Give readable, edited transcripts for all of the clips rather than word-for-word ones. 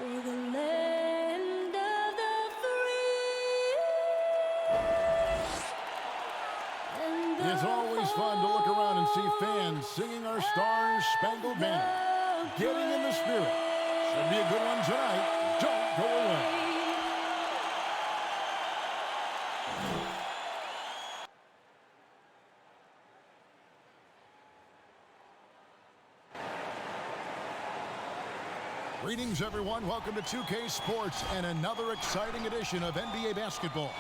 For the land of the free. It's always fun to look around and see fans singing our Star-Spangled Banner. Getting in the spirit. Should be a good one tonight. Don't go away. Greetings, everyone. Welcome to 2K Sports and another exciting edition of NBA basketball.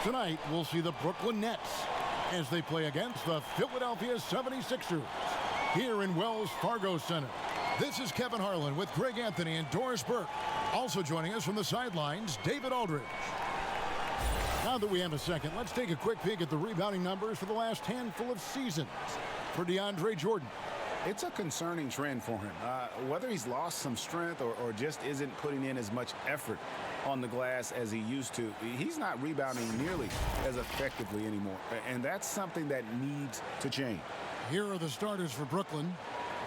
Tonight, we'll see the Brooklyn Nets as they play against the Philadelphia 76ers here in Wells Fargo Center. This is Kevin Harlan with Greg Anthony and Doris Burke. Also joining us from the sidelines, David Aldridge. Now that we have a second, let's take a quick peek at the rebounding numbers for the last handful of seasons for DeAndre Jordan. It's a concerning trend for him. Whether he's lost some strength or just isn't putting in as much effort on the glass as he used to, he's not rebounding nearly as effectively anymore. And that's something that needs to change. Here are the starters for Brooklyn.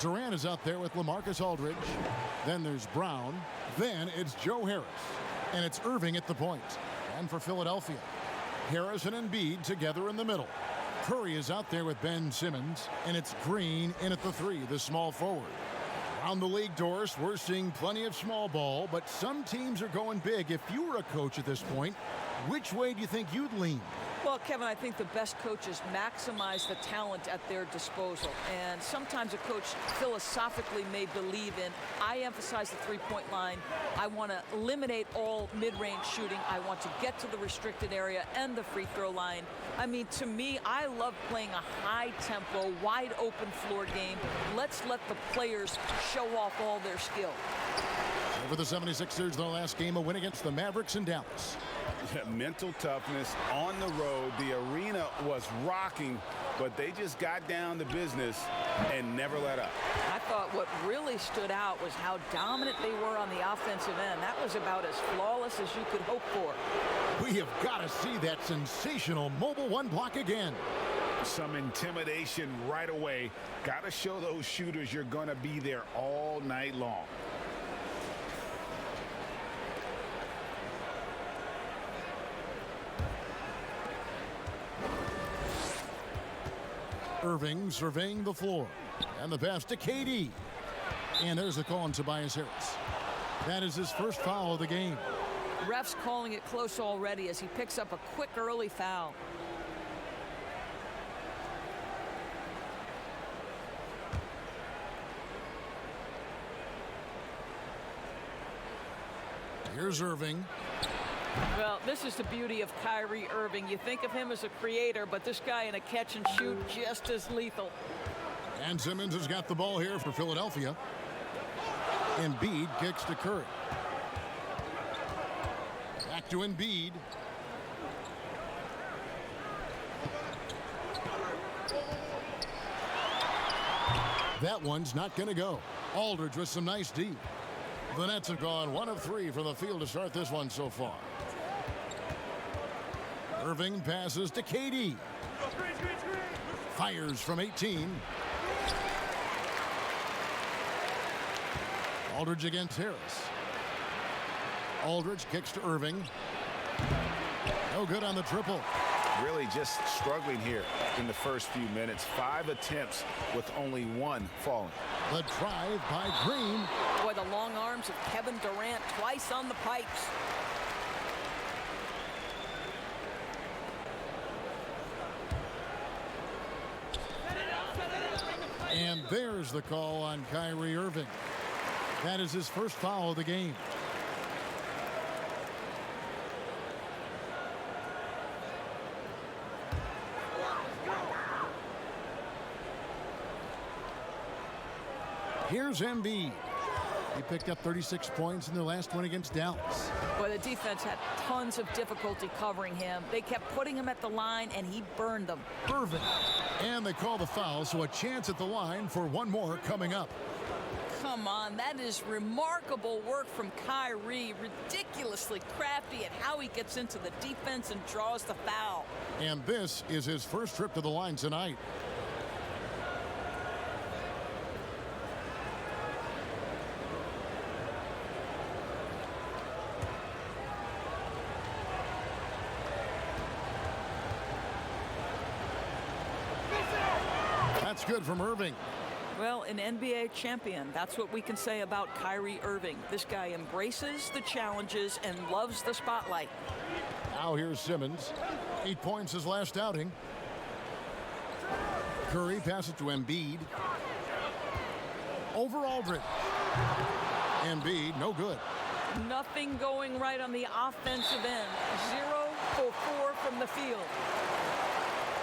Durant is out there with LaMarcus Aldridge. Then there's Brown. Then it's Joe Harris. And it's Irving at the point. And for Philadelphia, Harris and Embiid together in the middle. Curry is out there with Ben Simmons, and it's Green in at the three, the small forward. Around the league, Doris, we're seeing plenty of small ball, but some teams are going big. If you were a coach at this point, which way do you think you'd lean? Well, Kevin, I think the best coaches maximize the talent at their disposal. And sometimes a coach philosophically may believe in, I emphasize the three-point line. I want to eliminate all mid-range shooting. I want to get to the restricted area and the free throw line. I mean, to me, I love playing a high-tempo, wide-open floor game. Let's let the players show off all their skill. For the 76ers, their last game, a win against the Mavericks in Dallas. Mental toughness on the road. The arena was rocking, but they just got down to business and never let up. I thought what really stood out was how dominant they were on the offensive end. That was about as flawless as you could hope for. We have got to see that sensational mobile one block again. Some intimidation right away. Got to show those shooters you're going to be there all night long. Irving surveying the floor. And the pass to KD. And there's the call on Tobias Harris. That is his first foul of the game. Refs calling it close already as he picks up a quick early foul. Here's Irving. Well, this is the beauty of Kyrie Irving. You think of him as a creator, but this guy in a catch and shoot just as lethal. And Simmons has got the ball here for Philadelphia. Embiid kicks to Curry. Back to Embiid. That one's not going to go. Aldridge with some nice D. The Nets have gone 1 of 3 from the field to start this one so far. Irving passes to KD. Fires from 18. Aldridge against Harris. Aldridge kicks to Irving. No good on the triple. Really just struggling here in the first few minutes. 5 attempts with only 1 falling. The drive by Green. Boy, the long arms of Kevin Durant twice on the pipes. And there's the call on Kyrie Irving. That is his first foul of the game. Here's Embiid. He picked up 36 points in their last one against Dallas. Boy, the defense had tons of difficulty covering him. They kept putting him at the line, and he burned them. Irving. And they call the foul, so a chance at the line for one more coming up. Come on, that is remarkable work from Kyrie. Ridiculously crafty at how he gets into the defense and draws the foul. And this is his first trip to the line tonight. good from Irving. Well, an NBA champion. That's what we can say about Kyrie Irving. This guy embraces the challenges and loves the spotlight. Now here's Simmons. 8 points his last outing. Curry passes to Embiid. Over Aldridge. Embiid, no good. Nothing going right on the offensive end. 0 for 4 from the field.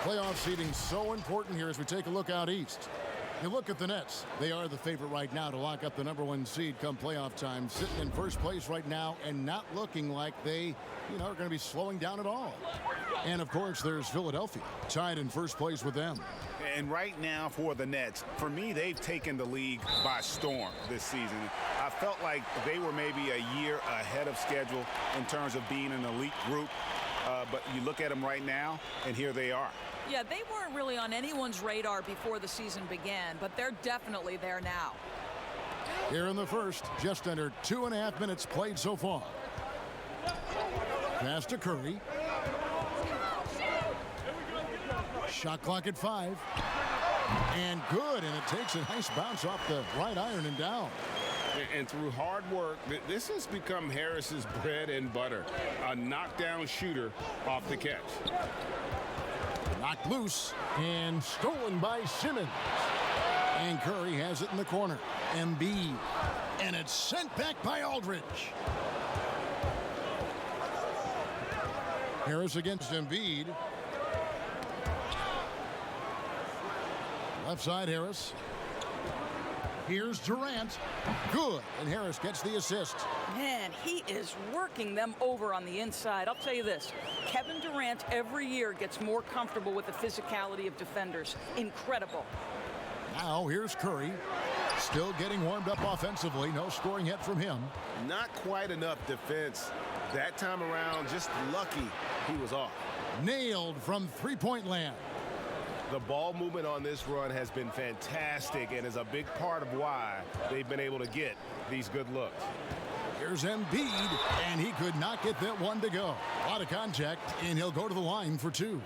Playoff seeding so important here as we take a look out east. You look at the Nets. They are the favorite right now to lock up the #1 seed come playoff time. Sitting in first place right now and not looking like they, are going to be slowing down at all. And, of course, there's Philadelphia, tied in first place with them. And right now for the Nets, for me, they've taken the league by storm this season. I felt like they were maybe a year ahead of schedule in terms of being an elite group. But you look at them right now, and here they are. Yeah, they weren't really on anyone's radar before the season began, but they're definitely there now. Here in the first, just under 2.5 minutes played so far. Pass to Curry. Shot clock at 5. And good, and it takes a nice bounce off the right iron and down. And through hard work, this has become Harris's bread and butter. A knockdown shooter off the catch. Knocked loose and stolen by Simmons. And Curry has it in the corner. Embiid. And it's sent back by Aldridge. Harris against Embiid. Left side, Harris. Here's Durant. Good. And Harris gets the assist. Man, he is working them over on the inside. I'll tell you this, Kevin Durant every year gets more comfortable with the physicality of defenders. Incredible. Now here's Curry. Still getting warmed up offensively. No scoring yet from him. Not quite enough defense. That time around, just lucky he was off. Nailed from three-point land. The ball movement on this run has been fantastic and is a big part of why they've been able to get these good looks. Here's Embiid, and he could not get that one to go. A lot of contact, and he'll go to the line for 2.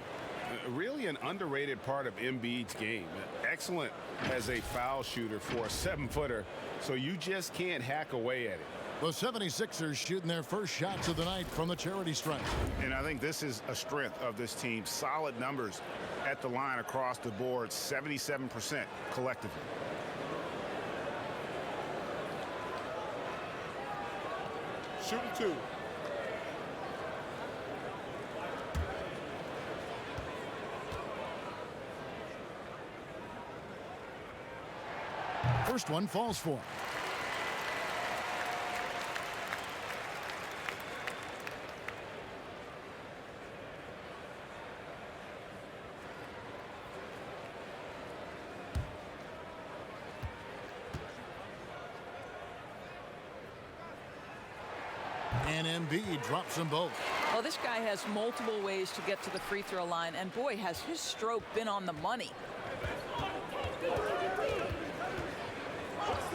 Really an underrated part of Embiid's game. Excellent as a foul shooter for a 7-footer, so you just can't hack away at it. The 76ers shooting their first shots of the night from the charity stripe. And I think this is a strength of this team. Solid numbers at the line across the board, 77% collectively. Shooting 2. First one falls for him. And Embiid drops them both. Well, this guy has multiple ways to get to the free throw line, and boy, has his stroke been on the money.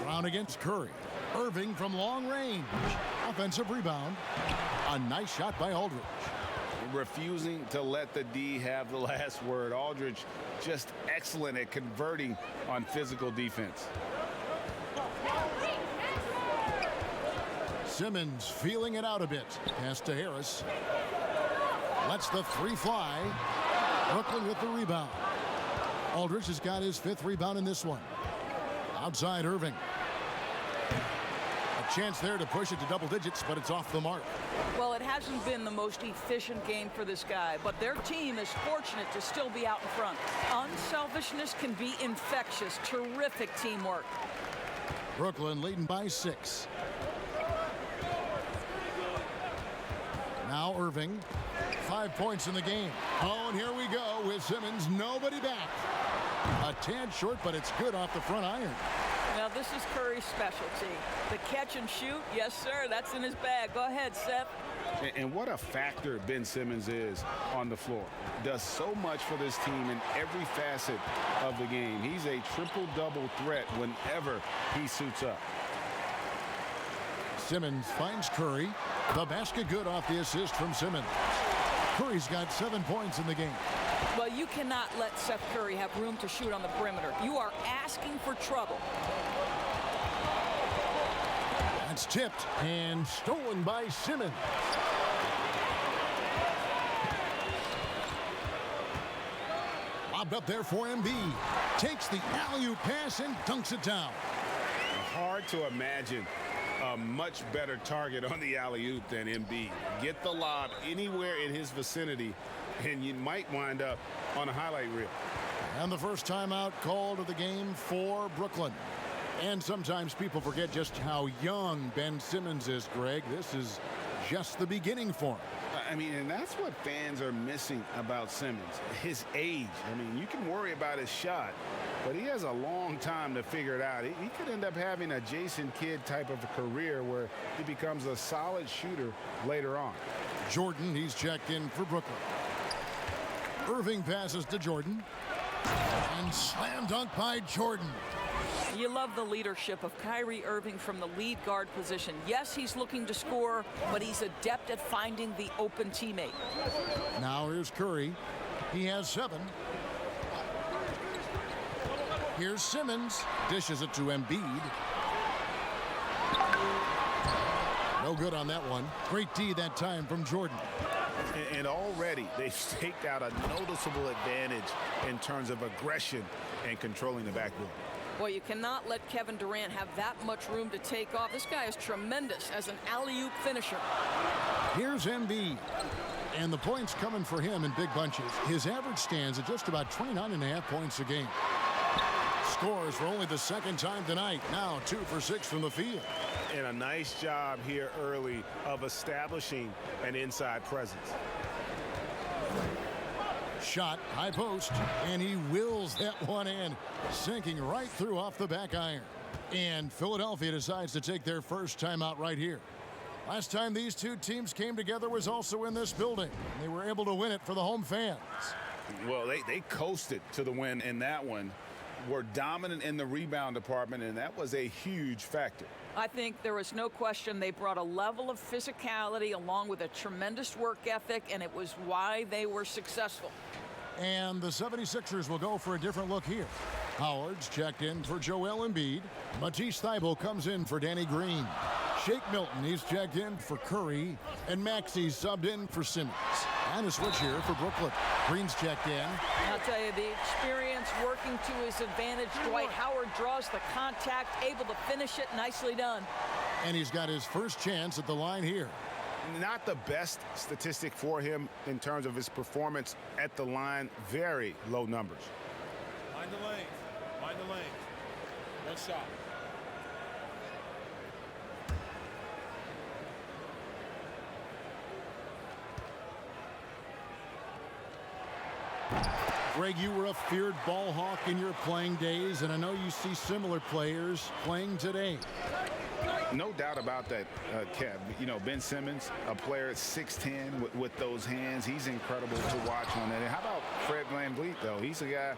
Brown against Curry. Irving from long range. Offensive rebound. A nice shot by Aldridge. Refusing to let the D have the last word. Aldridge just excellent at converting on physical defense. Simmons feeling it out a bit. Pass to Harris. Lets the 3 fly. Brooklyn with the rebound. Aldridge has got his 5th rebound in this one. Outside Irving. A chance there to push it to double digits, but it's off the mark. Well, it hasn't been the most efficient game for this guy, but their team is fortunate to still be out in front. Unselfishness can be infectious. Terrific teamwork. Brooklyn leading by 6. Now Irving. 5 points in the game. Oh, and here we go with Simmons. Nobody back. A tad short, but it's good off the front iron. Now, this is Curry's specialty. The catch and shoot, yes, sir, that's in his bag. Go ahead, Seth. And what a factor Ben Simmons is on the floor. Does so much for this team in every facet of the game. He's a triple-double threat whenever he suits up. Simmons finds Curry. The basket good off the assist from Simmons. Curry's got 7 points in the game. Well, you cannot let Seth Curry have room to shoot on the perimeter. You are asking for trouble. That's tipped and stolen by Simmons. Lobbed up there for Embiid. Takes the alley-oop pass and dunks it down. Hard to imagine a much better target on the alley-oop than Embiid. Get the lob anywhere in his vicinity, and you might wind up on a highlight reel. And the first timeout called of the game for Brooklyn. And sometimes people forget just how young Ben Simmons is, Greg. This is just the beginning for him. I mean, and that's what fans are missing about Simmons, his age. I mean, you can worry about his shot, but he has a long time to figure it out. He could end up having a Jason Kidd type of a career where he becomes a solid shooter later on. Jordan, he's checked in for Brooklyn. Irving passes to Jordan. And slam dunk by Jordan. You love the leadership of Kyrie Irving from the lead guard position. Yes, he's looking to score, but he's adept at finding the open teammate. Now here's Curry. He has 7. Here's Simmons. Dishes it to Embiid. No good on that one. Great D that time from Jordan. And already they've staked out a noticeable advantage in terms of aggression and controlling the backboard. Well, you cannot let Kevin Durant have that much room to take off. This guy is tremendous as an alley-oop finisher. Here's Embiid. And the points coming for him in big bunches. His average stands at just about 29.5 points a game. Scores for only the second time tonight. Now 2 for 6 from the field. And a nice job here early of establishing an inside presence. Shot, high post, and he wills that one in, sinking right through off the back iron. And Philadelphia decides to take their first timeout right here. Last time these two teams came together was also in this building. They were able to win it for the home fans. Well, they coasted to the win in that one. Were dominant in the rebound department, and that was a huge factor. I think there was no question they brought a level of physicality along with a tremendous work ethic, and it was why they were successful. And the 76ers will go for a different look here. Howard's checked in for Joel Embiid. Matisse Thybulle comes in for Danny Green. Shake Milton, he's checked in for Curry. And Maxey's subbed in for Simmons. And a switch here for Brooklyn. Green's checked in. I'll tell you, the experience working to his advantage. Dwight Howard draws the contact, able to finish it. Nicely done. And he's got his first chance at the line here. Not the best statistic for him in terms of his performance at the line. Very low numbers. Mind the lane. Mind the lane. One shot. Greg, you were a feared ball hawk in your playing days, and I know you see similar players playing today. No doubt about that, Kev. You know, Ben Simmons, a player at 6'10", with those hands. He's incredible to watch on that. And how about Fred VanVleet, though? He's a guy,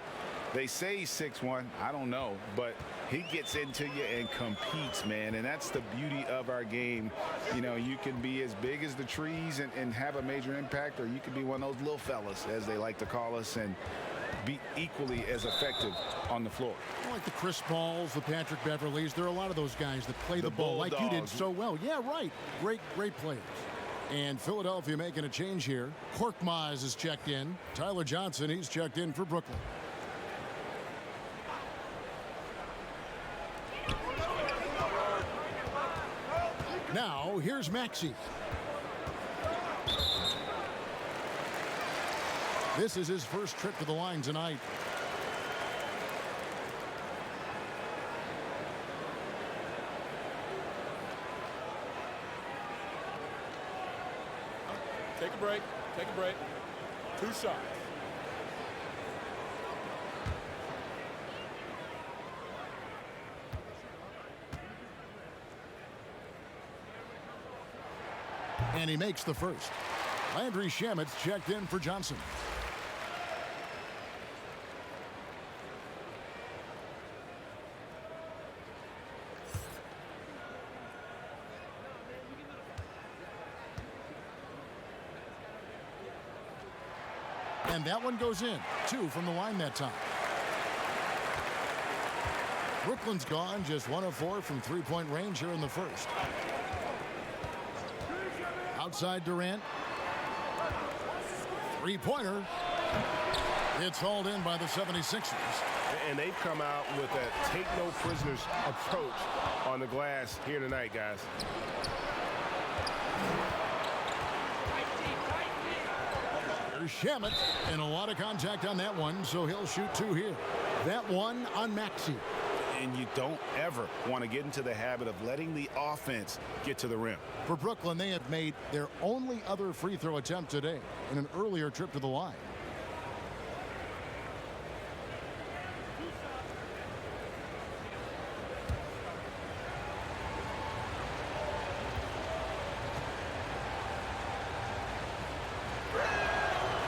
they say he's 6'1". I don't know. But he gets into you and competes, man. And that's the beauty of our game. You know, you can be as big as the trees and have a major impact, or you can be one of those little fellas, as they like to call us, and be equally as effective on the floor. Like the Chris Pauls, the Patrick Beverleys. There are a lot of those guys that play the ball like you did so well. Yeah, right. Great players. And Philadelphia making a change here. Korkmaz is checked in. Tyler Johnson, he's checked in for Brooklyn. Now, here's Maxey. This is his first trip to the line tonight. Take a break. Take a break. 2 shots. And he makes the first. Landry Shamet's checked in for Johnson. And that one goes in. 2 from the line that time. Brooklyn's gone just 1 of 4 from three-point range here in the first. Outside Durant. Three-pointer. It's hauled in by the 76ers. And they've come out with a take-no-prisoners approach on the glass here tonight, guys. Here's Shamet, and a lot of contact on that one, so he'll shoot 2 here. That one on Maxey. And you don't ever want to get into the habit of letting the offense get to the rim. For Brooklyn, they have made their only other free throw attempt today in an earlier trip to the line.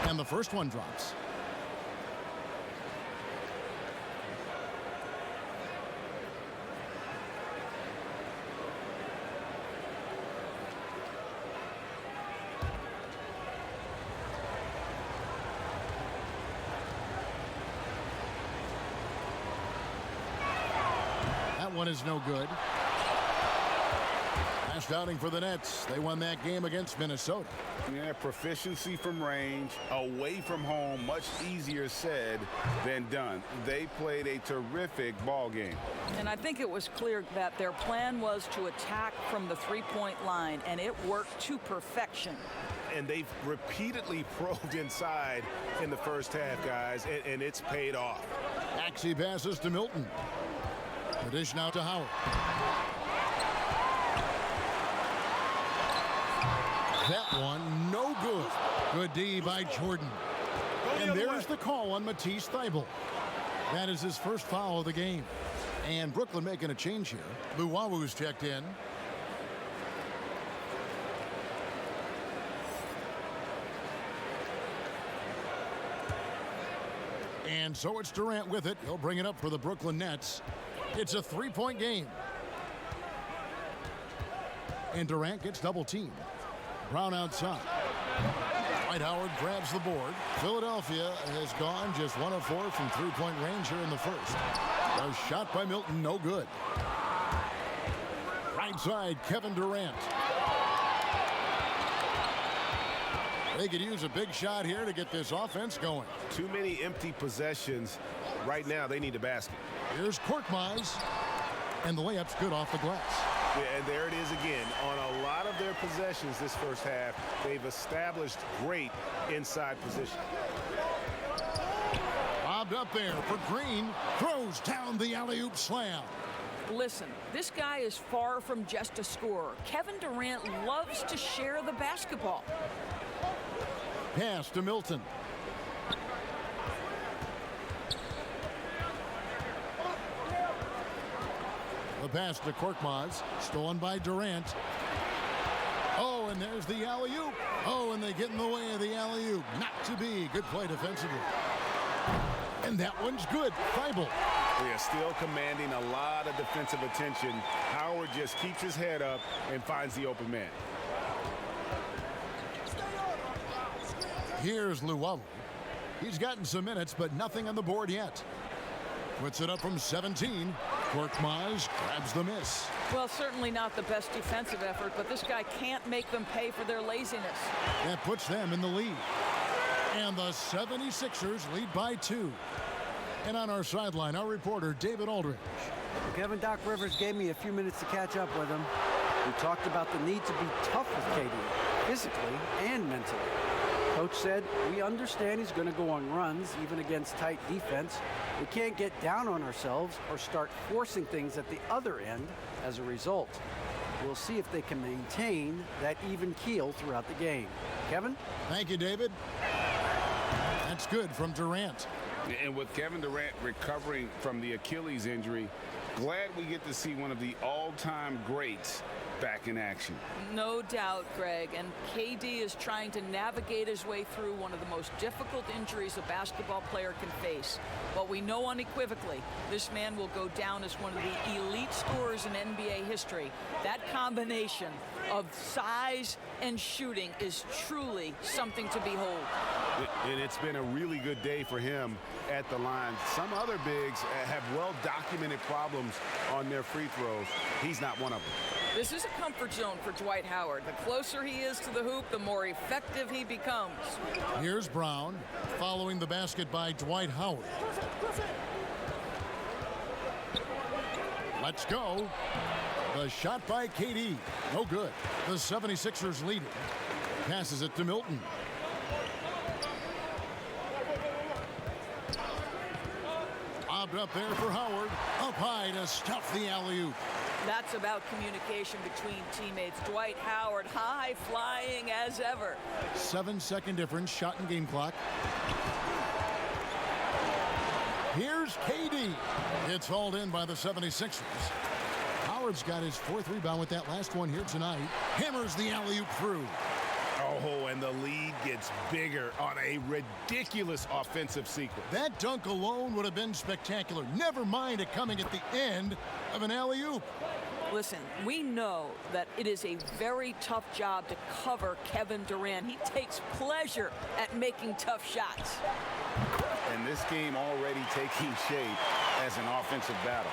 And the first one drops. That one is no good. Last outing for the Nets. They won that game against Minnesota. Yeah, proficiency from range, away from home, much easier said than done. They played a terrific ball game. And I think it was clear that their plan was to attack from the three-point line, and it worked to perfection. And they've repeatedly probed inside in the first half, guys, and it's paid off. Maxey passes to Milton. The dish now to Howard. That one, no good. Good D by Jordan. And there's the call on Matisse Thybulle. That is his first foul of the game. And Brooklyn making a change here. Luwawu's checked in. And so it's Durant with it. He'll bring it up for the Brooklyn Nets. It's a three-point game. And Durant gets double-teamed. Brown outside. Dwight Howard grabs the board. Philadelphia has gone just 1 of 4 from three-point range here in the first. A shot by Milton, no good. Right side, Kevin Durant. They could use a big shot here to get this offense going. Too many empty possessions. Right now, they need a basket. Here's Korkmaz. And the layup's good off the glass. Yeah, and there it is again. On a lot of their possessions this first half, they've established great inside position. Bobbed up there for Green. Throws down the alley-oop slam. Listen, this guy is far from just a scorer. Kevin Durant loves to share the basketball. Pass to Milton. The pass to Korkmaz, stolen by Durant. Oh, and there's the alley-oop. Oh, and they get in the way of the alley-oop. Not to be. Good play defensively. And that one's good. Thybulle. They are still commanding a lot of defensive attention. Howard just keeps his head up and finds the open man. Here's Luwawu. He's gotten some minutes, but nothing on the board yet. Puts it up from 17. Korkmaz grabs the miss. Well, certainly not the best defensive effort, but this guy can't make them pay for their laziness. That puts them in the lead. And the 76ers lead by 2. And on our sideline, our reporter, David Aldridge. Kevin, Doc Rivers gave me a few minutes to catch up with him. We talked about the need to be tough with KD, physically and mentally. Coach said, we understand he's going to go on runs, even against tight defense. We can't get down on ourselves or start forcing things at the other end as a result. We'll see if they can maintain that even keel throughout the game. Kevin? Thank you, David. That's good from Durant. And with Kevin Durant recovering from the Achilles injury, glad we get to see one of the all-time greats back in action. No doubt, Greg. And KD is trying to navigate his way through one of the most difficult injuries a basketball player can face. But we know unequivocally this man will go down as one of the elite scorers in NBA history. That combination of size and shooting is truly something to behold. And it's been a really good day for him at the line. Some other bigs have well-documented problems on their free throws. He's not one of them. This is a comfort zone for Dwight Howard. The closer he is to the hoop, the more effective he becomes. Here's Brown following the basket by Dwight Howard. Let's go. The shot by KD. No good. The 76ers lead it. Passes it to Milton. Lobbed up there for Howard. Up high to stuff the alley-oop. That's about communication between teammates. Dwight Howard, high flying as ever. 7-second difference, shot and game clock. Here's KD. It's hauled in by the 76ers. Howard's got his 4th rebound with that last one here tonight. Hammers the alley-oop through. Oh, and the lead gets bigger on a ridiculous offensive sequence. That dunk alone would have been spectacular. Never mind it coming at the end of an alley-oop. Listen, we know that it is a very tough job to cover Kevin Durant. He takes pleasure at making tough shots. And this game already taking shape as an offensive battle.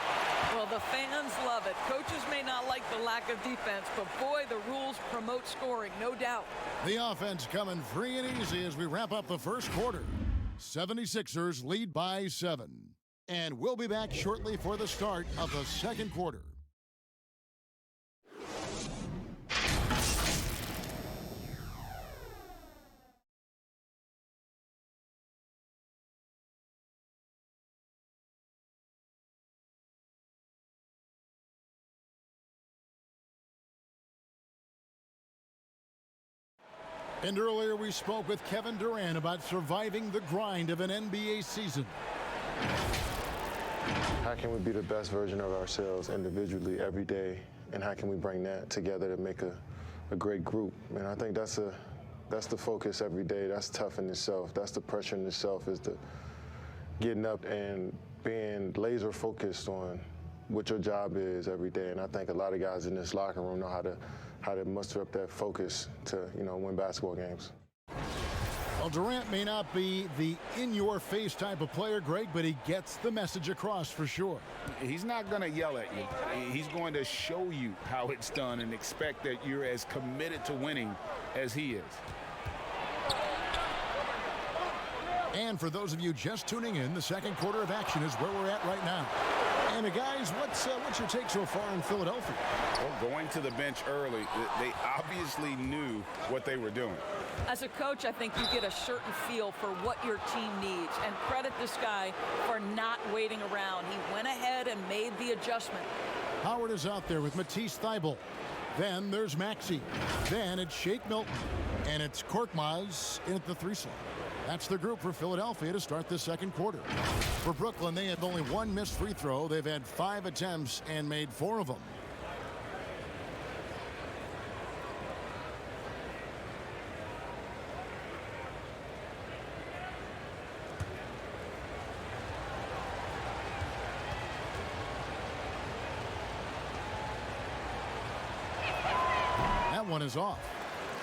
Well, the fans love it. Coaches may not like the lack of defense, but boy, the rules promote scoring, no doubt. The offense coming free and easy as we wrap up the first quarter. 76ers lead by 7. And we'll be back shortly for the start of the second quarter. And earlier we spoke with Kevin Durant about surviving the grind of an NBA season. How can we be the best version of ourselves individually every day, and how can we bring that together to make a great group? And I think that's the focus every day. That's tough in itself. That's the pressure in itself, is the getting up and being laser focused on what your job is every day. And I think a lot of guys in this locker room know how to muster up that focus to, win basketball games. Well, Durant may not be the in-your-face type of player, Greg, but he gets the message across for sure. He's not going to yell at you. He's going to show you how it's done and expect that you're as committed to winning as he is. And for those of you just tuning in, the second quarter of action is where we're at right now. And guys, what's your take so far in Philadelphia? Well, going to the bench early, they obviously knew what they were doing. As a coach, I think you get a certain feel for what your team needs, and credit this guy for not waiting around. He went ahead and made the adjustment. Howard is out there with Matisse Thybulle. Then there's Maxey. Then it's Shake Milton. And it's Korkmaz in at the 3 slot. That's the group for Philadelphia to start the second quarter. For Brooklyn, they have only 1 missed free throw. They've had 5 attempts and made 4 of them. That one is off.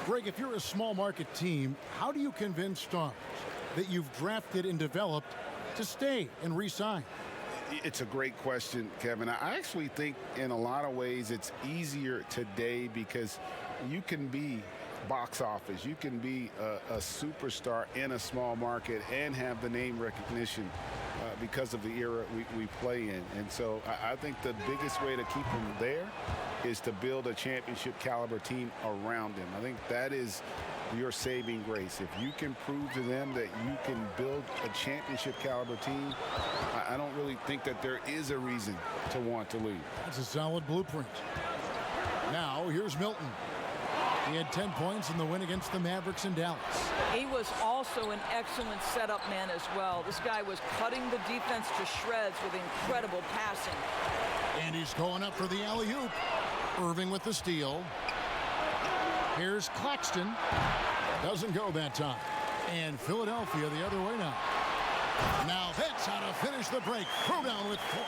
Greg, if you're a small market team, how do you convince stars that you've drafted and developed to stay and re-sign? It's a great question, Kevin. I actually think in a lot of ways it's easier today because you can be box office. You can be a superstar in a small market and have the name recognition because of the era we play in. And so I think the biggest way to keep them there is to build a championship caliber team around them. I think that is your saving grace. If you can prove to them that you can build a championship caliber team, I don't really think that there is a reason to want to leave. That's a solid blueprint. Now here's Milton. He had 10 points in the win against the Mavericks in Dallas. He was also an excellent setup man as well. This guy was cutting the defense to shreds with incredible passing. And he's going up for the alley-oop. Irving with the steal. Here's Claxton. Doesn't go that time. And Philadelphia the other way now. Now that's how to finish the break. Throw down with force.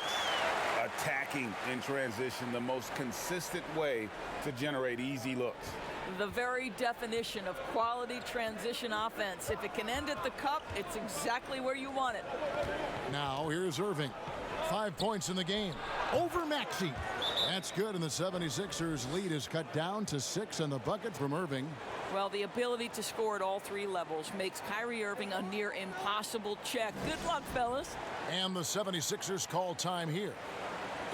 A attacking in transition, the most consistent way to generate easy looks. The very definition of quality transition offense. If it can end at the cup, it's exactly where you want it. Now here's Irving. 5 points in the game over Maxey. That's good, and the 76ers lead is cut down to 6 in the bucket from Irving. Well, the ability to score at all three levels makes Kyrie Irving a near impossible check. Good luck, fellas. And the 76ers call time here.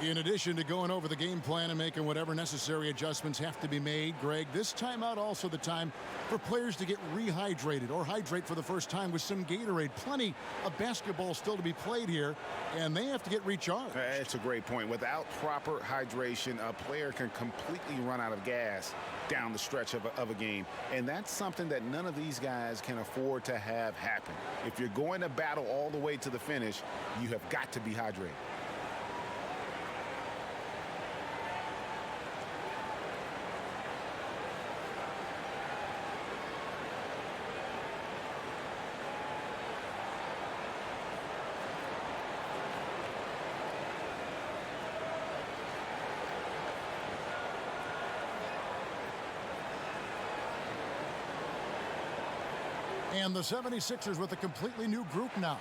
In addition to going over the game plan and making whatever necessary adjustments have to be made, Greg, this timeout also the time for players to get rehydrated or hydrate for the first time with some Gatorade. Plenty of basketball still to be played here, and they have to get recharged. That's a great point. Without proper hydration, a player can completely run out of gas down the stretch of a game. And that's something that none of these guys can afford to have happen. If you're going to battle all the way to the finish, you have got to be hydrated. And the 76ers with a completely new group now.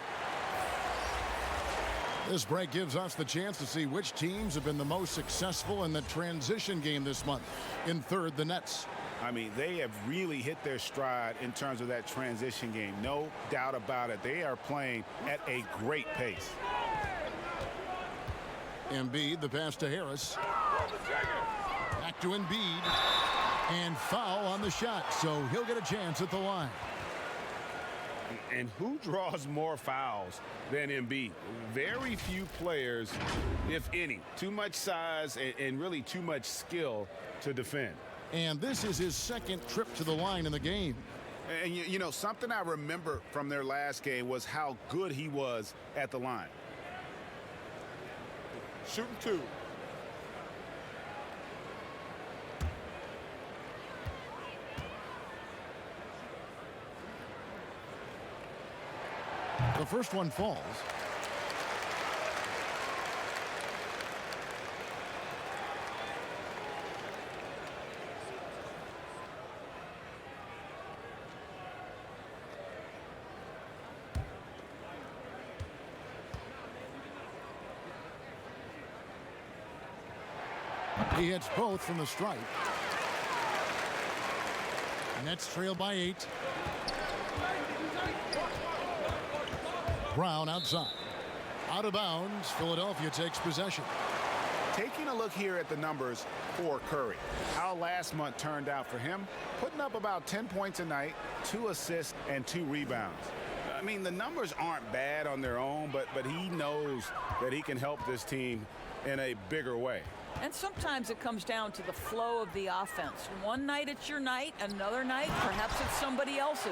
This break gives us the chance to see which teams have been the most successful in the transition game this month. In third, the Nets. I mean, they have really hit their stride in terms of that transition game. No doubt about it. They are playing at a great pace. Embiid, the pass to Harris. Back to Embiid. And foul on the shot, so he'll get a chance at the line. And who draws more fouls than Embiid? Very few players, if any. Too much size and really too much skill to defend. And this is his second trip to the line in the game. And, you know, something I remember from their last game was how good he was at the line. Shooting two. The first one falls. He hits both from the stripe. Nets trail by 8. Brown outside. Out of bounds. Philadelphia takes possession. Taking a look here at the numbers for Curry. How last month turned out for him. Putting up about 10 points a night, 2 assists, and 2 rebounds. I mean, the numbers aren't bad on their own, but he knows that he can help this team in a bigger way. And sometimes it comes down to the flow of the offense. One night it's your night, another night perhaps it's somebody else's.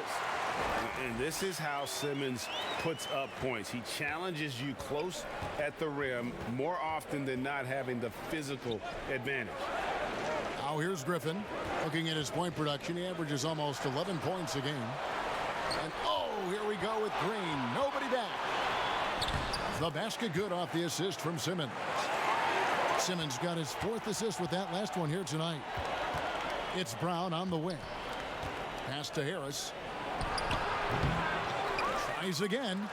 And this is how Simmons puts up points. He challenges you close at the rim more often than not, having the physical advantage. Now here's Griffin. Looking at his point production, he averages almost 11 points a game. And oh, here we go with Green. Nobody back. The basket good off the assist from Simmons. Simmons got his 4th assist with that last one here tonight. It's Brown on the wing. Pass to Harris. Tries again.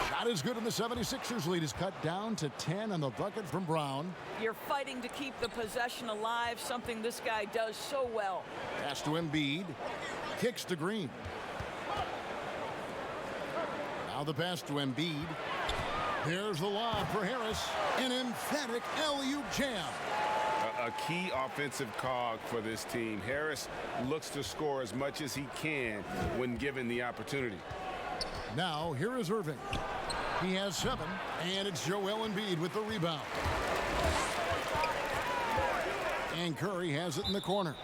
Shot is good, and the 76ers lead is cut down to 10 on the bucket from Brown. You're fighting to keep the possession alive, something this guy does so well. Pass to Embiid. Kicks to Green. Now the pass to Embiid. There's the lob for Harris. An emphatic alley-oop jam. A key offensive cog for this team. Harris looks to score as much as he can when given the opportunity. Now, here is Irving. He has 7, and it's Joel Embiid with the rebound. And Curry has it in the corner.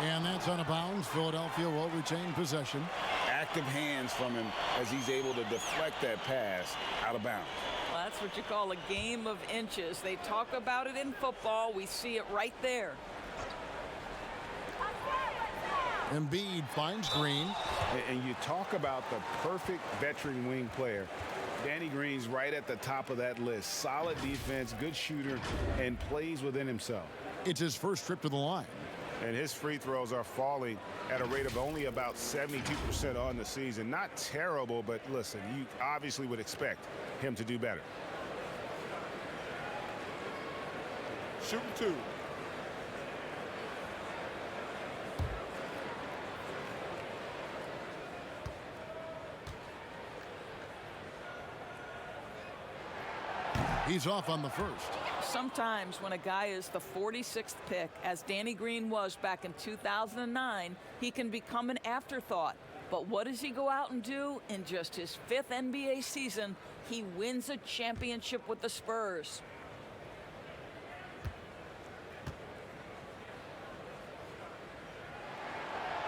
And that's out of bounds. Philadelphia will retain possession. Active hands from him as he's able to deflect that pass out of bounds. Well, that's what you call a game of inches. They talk about it in football. We see it right there. Embiid finds Green. And you talk about the perfect veteran wing player Danny Green's right at the top of that list. Solid defense, good shooter, and plays within himself. It's his first trip to the line. And his free throws are falling at a rate of only about 72% on the season. Not terrible, but listen, you obviously would expect him to do better. Shooting 2. He's off on the first. Sometimes when a guy is the 46th pick, as Danny Green was back in 2009, he can become an afterthought. But what does he go out and do? In just his 5th NBA season, he wins a championship with the Spurs.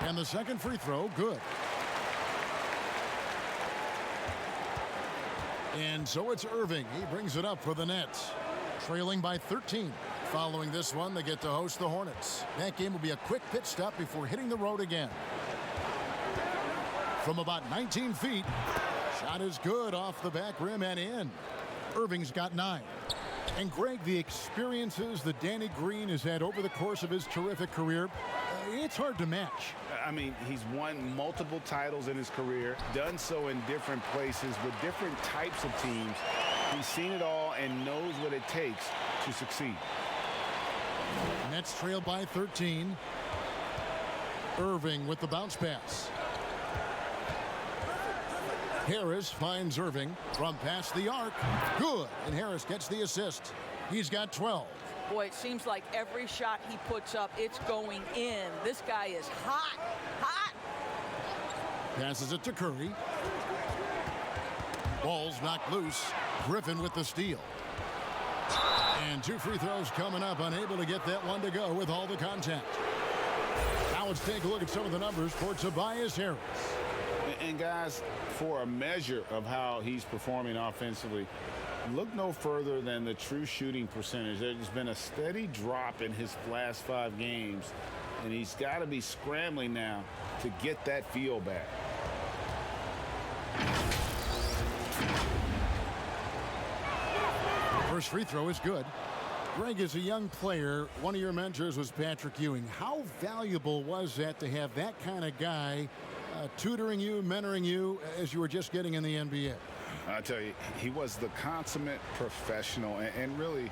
And the second free throw, good. And so it's Irving. He brings it up for the Nets. Trailing by 13. Following this one, they get to host the Hornets. That game will be a quick pit stop before hitting the road again. From about 19 feet, shot is good off the back rim and in. Irving's got 9. And Greg, the experiences that Danny Green has had over the course of his terrific career, it's hard to match. I mean, he's won multiple titles in his career, done so in different places with different types of teams. He's seen it all and knows what it takes to succeed. Nets trail by 13. Irving with the bounce pass. Harris finds Irving from past the arc. Good. And Harris gets the assist. He's got 12. Boy, it seems like every shot he puts up, it's going in. This guy is hot, hot. Passes it to Curry. Ball's knocked loose. Griffin with the steal. And 2 free throws coming up. Unable to get that one to go with all the contact. Now let's take a look at some of the numbers for Tobias Harris. And guys, for a measure of how he's performing offensively, look no further than the true shooting percentage. There's been a steady drop in his last 5 games, and he's got to be scrambling now to get that feel back. First free throw is good. Greg, as a young player, one of your mentors was Patrick Ewing. How valuable was that to have that kind of guy tutoring you, mentoring you as you were just getting in the NBA? I tell you, he was the consummate professional and really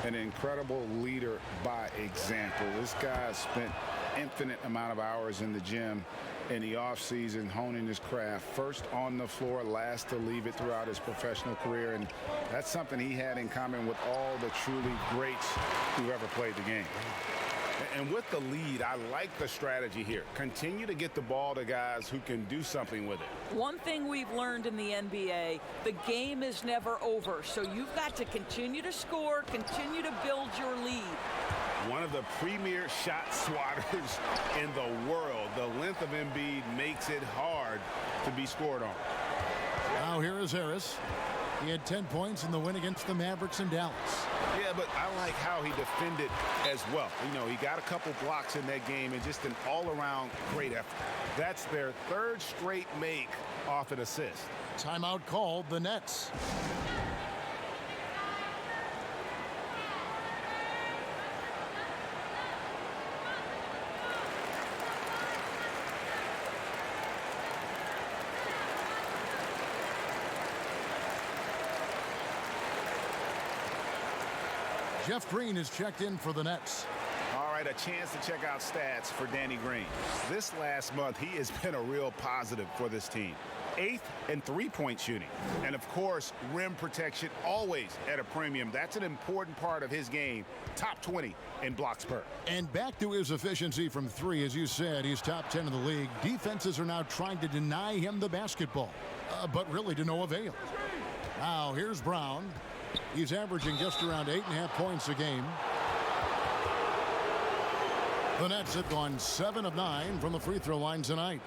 an incredible leader by example. This guy spent infinite amount of hours in the gym in the offseason honing his craft, first on the floor, last to leave it throughout his professional career, and that's something he had in common with all the truly greats who ever played the game. And with the lead, I like the strategy here. Continue to get the ball to guys who can do something with it. One thing we've learned in the NBA, the game is never over. So you've got to continue to score, continue to build your lead. One of the premier shot swatters in the world. The length of Embiid makes it hard to be scored on. Now here is Harris. He had 10 points in the win against the Mavericks in Dallas. Yeah, but I like how he defended as well. You know, he got a couple blocks in that game and just an all-around great effort. That's their 3rd straight make off an assist. Timeout called, the Nets. Jeff Green is checked in for the Nets. All right, a chance to check out stats for Danny Green. This last month, he has been a real positive for this team. 8th in three-point shooting. And, of course, rim protection always at a premium. That's an important part of his game. Top 20 in blocks per. And back to his efficiency from 3, as you said, he's top 10 in the league. Defenses are now trying to deny him the basketball, but really to no avail. Now, here's Brown. He's averaging just around 8.5 points a game. The Nets have gone 7 of 9 from the free throw line tonight.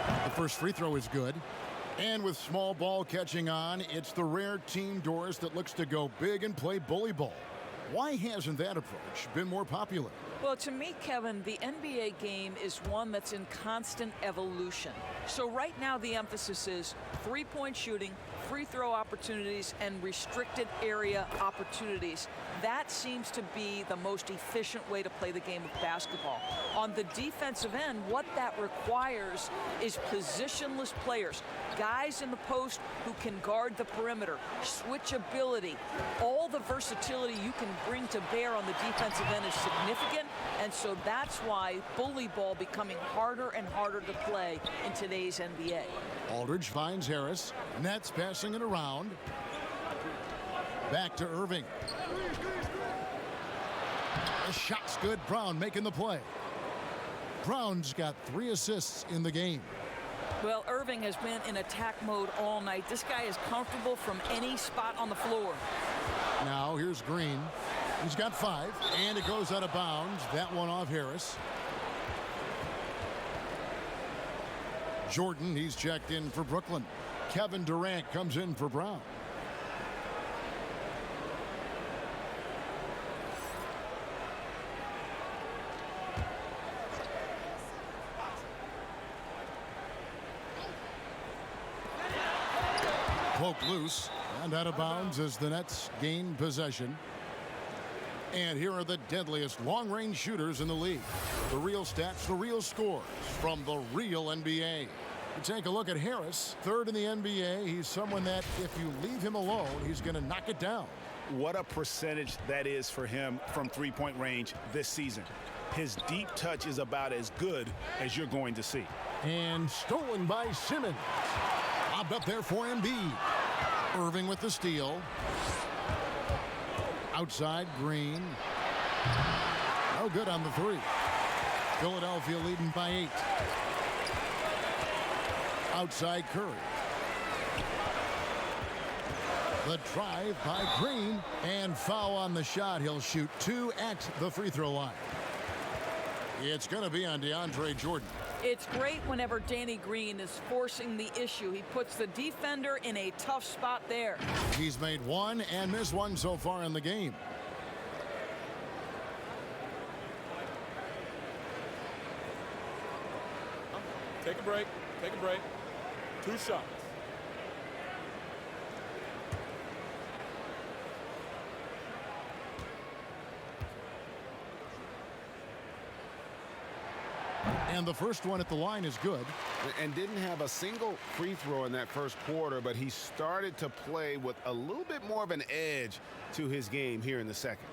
The first free throw is good. And with small ball catching on, it's the rare team Doris that looks to go big and play bully ball. Why hasn't that approach been more popular? Well, to me, Kevin, the NBA game is one that's in constant evolution. So right now the emphasis is three-point shooting, free throw opportunities, and restricted area opportunities. That seems to be the most efficient way to play the game of basketball. On the defensive end, what that requires is positionless players, guys in the post who can guard the perimeter, switchability. All the versatility you can bring to bear on the defensive end is significant, and so that's why bully ball becoming harder and harder to play in today's NBA. Aldridge finds Harris. Nets passing it around. Back to Irving. The shot's good. Brown making the play. Brown's got 3 assists in the game. Well, Irving has been in attack mode all night. This guy is comfortable from any spot on the floor. Now here's Green. He's got 5, and it goes out of bounds. That one off Harris. Jordan, he's checked in for Brooklyn. Kevin Durant comes in for Brown. Poke loose and out of bounds as the Nets gain possession. And here are the deadliest long-range shooters in the league. The real stats, the real scores from the real NBA. You take a look at Harris, 3rd in the NBA. He's someone that if you leave him alone, he's going to knock it down. What a percentage that is for him from three-point range this season. His deep touch is about as good as you're going to see. And stolen by Simmons. Lobbed up there for Embiid. Irving with the steal. Outside, Green. No good on the 3. Philadelphia leading by 8. Outside, Curry. The drive by Green. And foul on the shot. He'll shoot 2 at the free throw line. It's going to be on DeAndre Jordan. It's great whenever Danny Green is forcing the issue. He puts the defender in a tough spot there. He's made 1 and missed 1 so far in the game. Take a break. Take a break. 2 shots. And the first one at the line is good. And didn't have a single free throw in that first quarter, but he started to play with a little bit more of an edge to his game here in the second.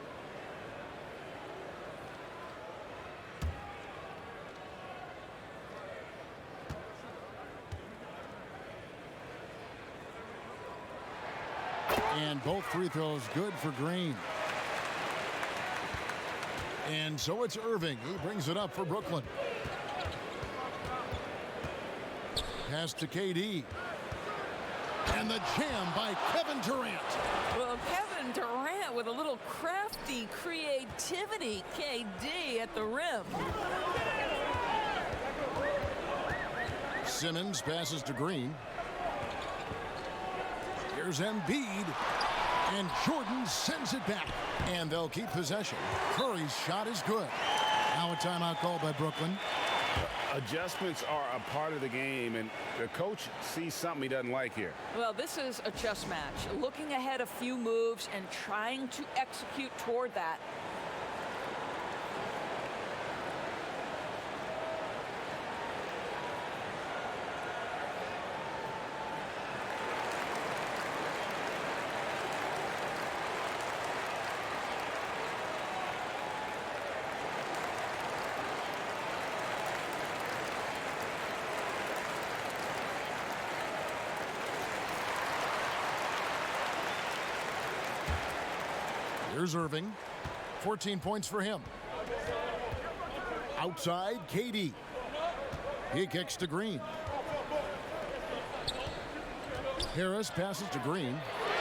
And both free throws good for Green. And so it's Irving. He brings it up for Brooklyn. Pass to KD. And the jam by Kevin Durant. Well, Kevin Durant with a little crafty creativity. KD at the rim. Simmons passes to Green. Here's Embiid. And Jordan sends it back. And they'll keep possession. Curry's shot is good. Now a timeout called by Brooklyn. Adjustments are a part of the game, and the coach sees something he doesn't like here. Well, this is a chess match. Looking ahead a few moves and trying to execute toward that. Here's Irving. 14 points for him. Outside, KD. He kicks to Green. Harris passes to Green.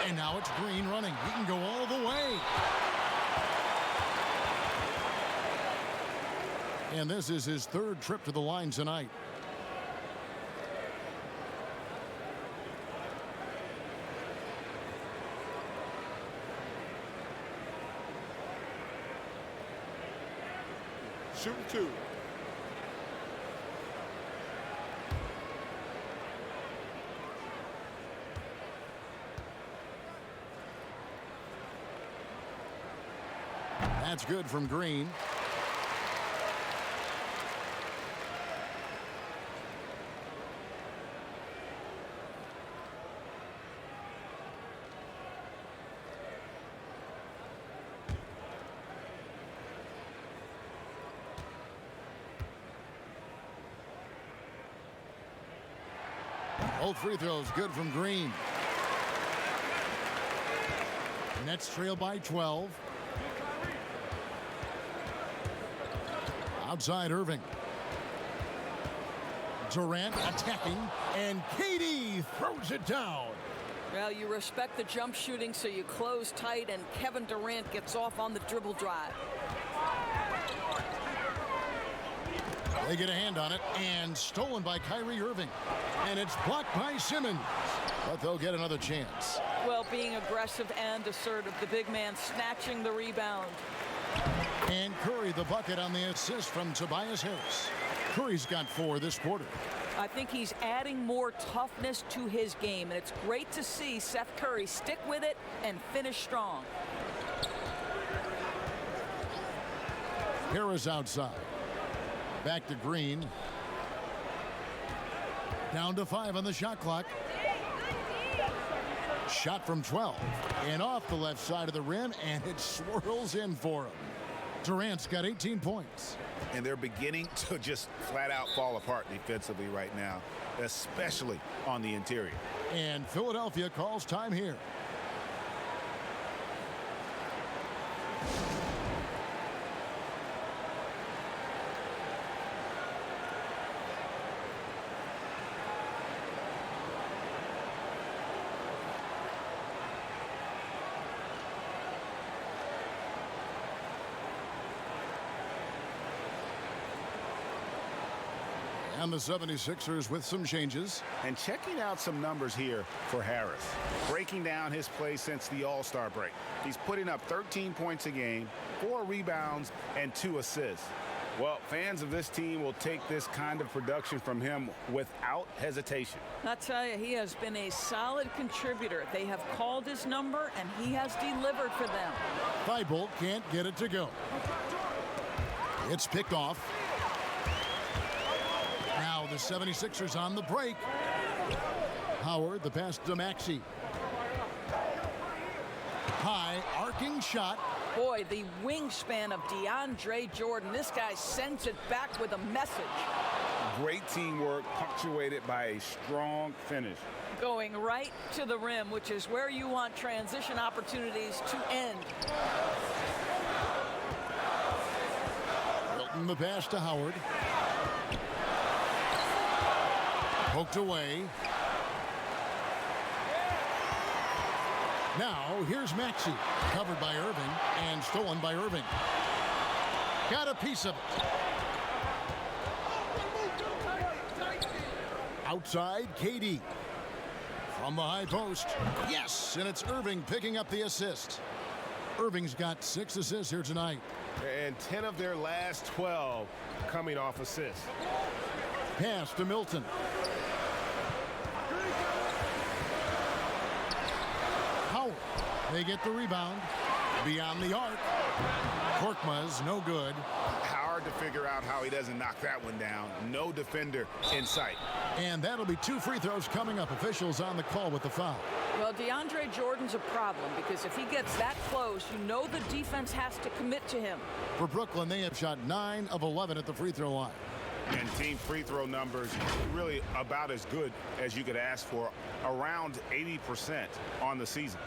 And now it's Green running. He can go all the way. And this is his 3rd trip to the line tonight. shooting 2. That's good from Green. Both free throws good from Green. Nets trail by 12. Outside Irving. Durant attacking, and KD throws it down. Well, you respect the jump shooting, so you close tight, and Kevin Durant gets off on the dribble drive. They get a hand on it, and stolen by Kyrie Irving. And it's blocked by Simmons. But they'll get another chance. Well, being aggressive and assertive, the big man snatching the rebound. And Curry the bucket on the assist from Tobias Harris. Curry's got 4 this quarter. I think he's adding more toughness to his game, and it's great to see Seth Curry stick with it and finish strong. Harris outside. Back to Green. Down to 5 on the shot clock. Shot from 12 and off the left side of the rim, and it swirls in for him. Durant's got 18 points. And they're beginning to just flat out fall apart defensively right now, especially on the interior. And Philadelphia calls time here. And the 76ers with some changes. And checking out some numbers here for Harris. Breaking down his play since the All-Star break. He's putting up 13 points a game, 4 rebounds, and 2 assists. Well, fans of this team will take this kind of production from him without hesitation. I'll tell you, he has been a solid contributor. They have called his number, and he has delivered for them. Thibault can't get it to go. It's picked off. Now the 76ers on the break. Howard, the pass to Maxey. High arcing shot. Boy, the wingspan of DeAndre Jordan. This guy sends it back with a message. Great teamwork punctuated by a strong finish. Going right to the rim, which is where you want transition opportunities to end. Wilton the pass to Howard. Poked away. Now here's Maxey, covered by Irving and stolen by Irving. Got a piece of it. Outside, KD. From the high post. Yes, and it's Irving picking up the assist. Irving's got 6 assists here tonight. And 10 of their last 12 coming off assists. Pass to Milton. Howard. They get the rebound. Beyond the arc. Korkmaz no good. Hard to figure out how he doesn't knock that one down. No defender in sight. And that'll be 2 free throws coming up. Officials on the call with the foul. Well, DeAndre Jordan's a problem because if he gets that close, you know the defense has to commit to him. For Brooklyn, they have shot 9 of 11 at the free throw line. And team free throw numbers really about as good as you could ask for, around 80% on the season.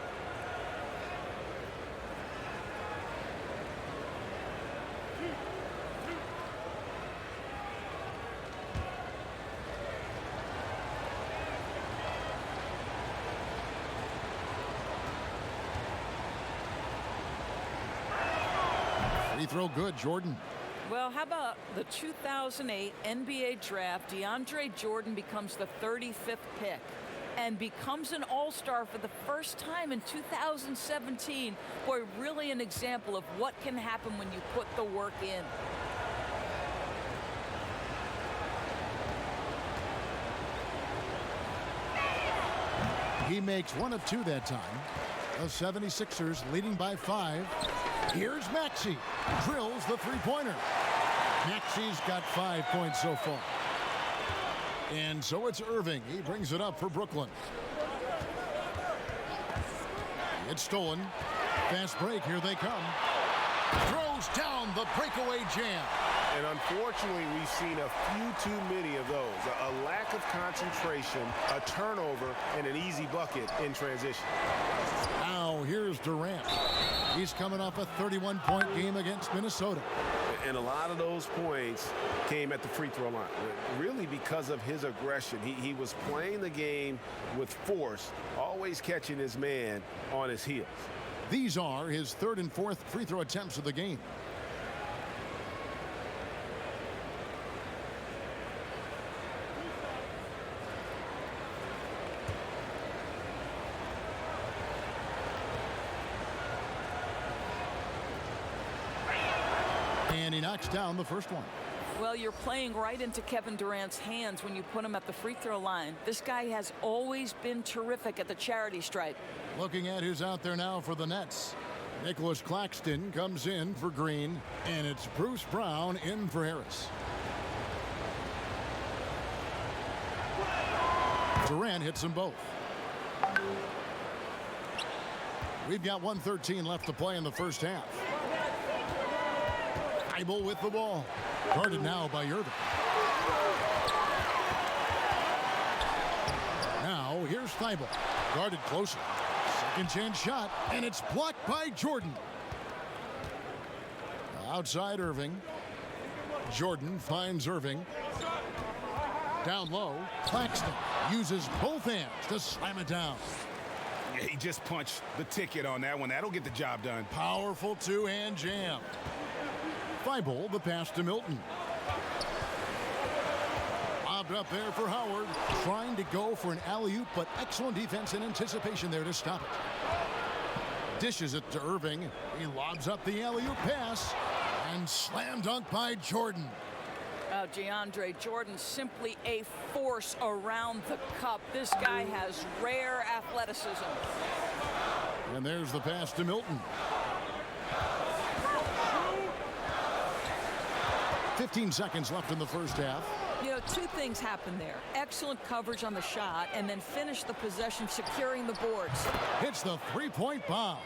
Free throw good, Jordan. Well, how about the 2008 NBA draft? DeAndre Jordan becomes the 35th pick and becomes an all-star for the first time in 2017. Boy, really an example of what can happen when you put the work in. He makes one of two that time. The 76ers leading by 5. Here's Maxey. Drills the three-pointer. Maxey's got 5 points so far. And so it's Irving. He brings it up for Brooklyn. It's stolen. Fast break. Here they come. Throws down the breakaway jam. And unfortunately, we've seen a few too many of those. A lack of concentration, a turnover, and an easy bucket in transition. Now here's Durant. He's coming off a 31-point game against Minnesota. And a lot of those points came at the free throw line, really because of his aggression. He was playing the game with force, always catching his man on his heels. These are his 3rd and 4th free throw attempts of the game. And he knocks down the first one. Well, you're playing right into Kevin Durant's hands when you put him at the free throw line. This guy has always been terrific at the charity stripe. Looking at who's out there now for the Nets. Nicholas Claxton comes in for Green, and it's Bruce Brown in for Harris. Durant hits them both. We've got 1:13 left to play in the first half. Thybulle with the ball. Guarded now by Irving. Now here's Thybulle. Guarded closer. Second chance shot, and it's blocked by Jordan. Outside Irving. Jordan finds Irving. Down low. Claxton uses both hands to slam it down. Yeah, he just punched the ticket on that one. That'll get the job done. Powerful two-hand jam. Thybulle, the pass to Milton. Lobbed up there for Howard. Trying to go for an alley-oop, but excellent defense and anticipation there to stop it. Dishes it to Irving. He lobs up the alley-oop pass. And slam dunk by Jordan. DeAndre Jordan, simply a force around the cup. This guy has rare athleticism. And there's the pass to Milton. 15 seconds left in the first half. You know, two things happened there. Excellent coverage on the shot, and then finish the possession securing the boards. Hits the three-point bomb.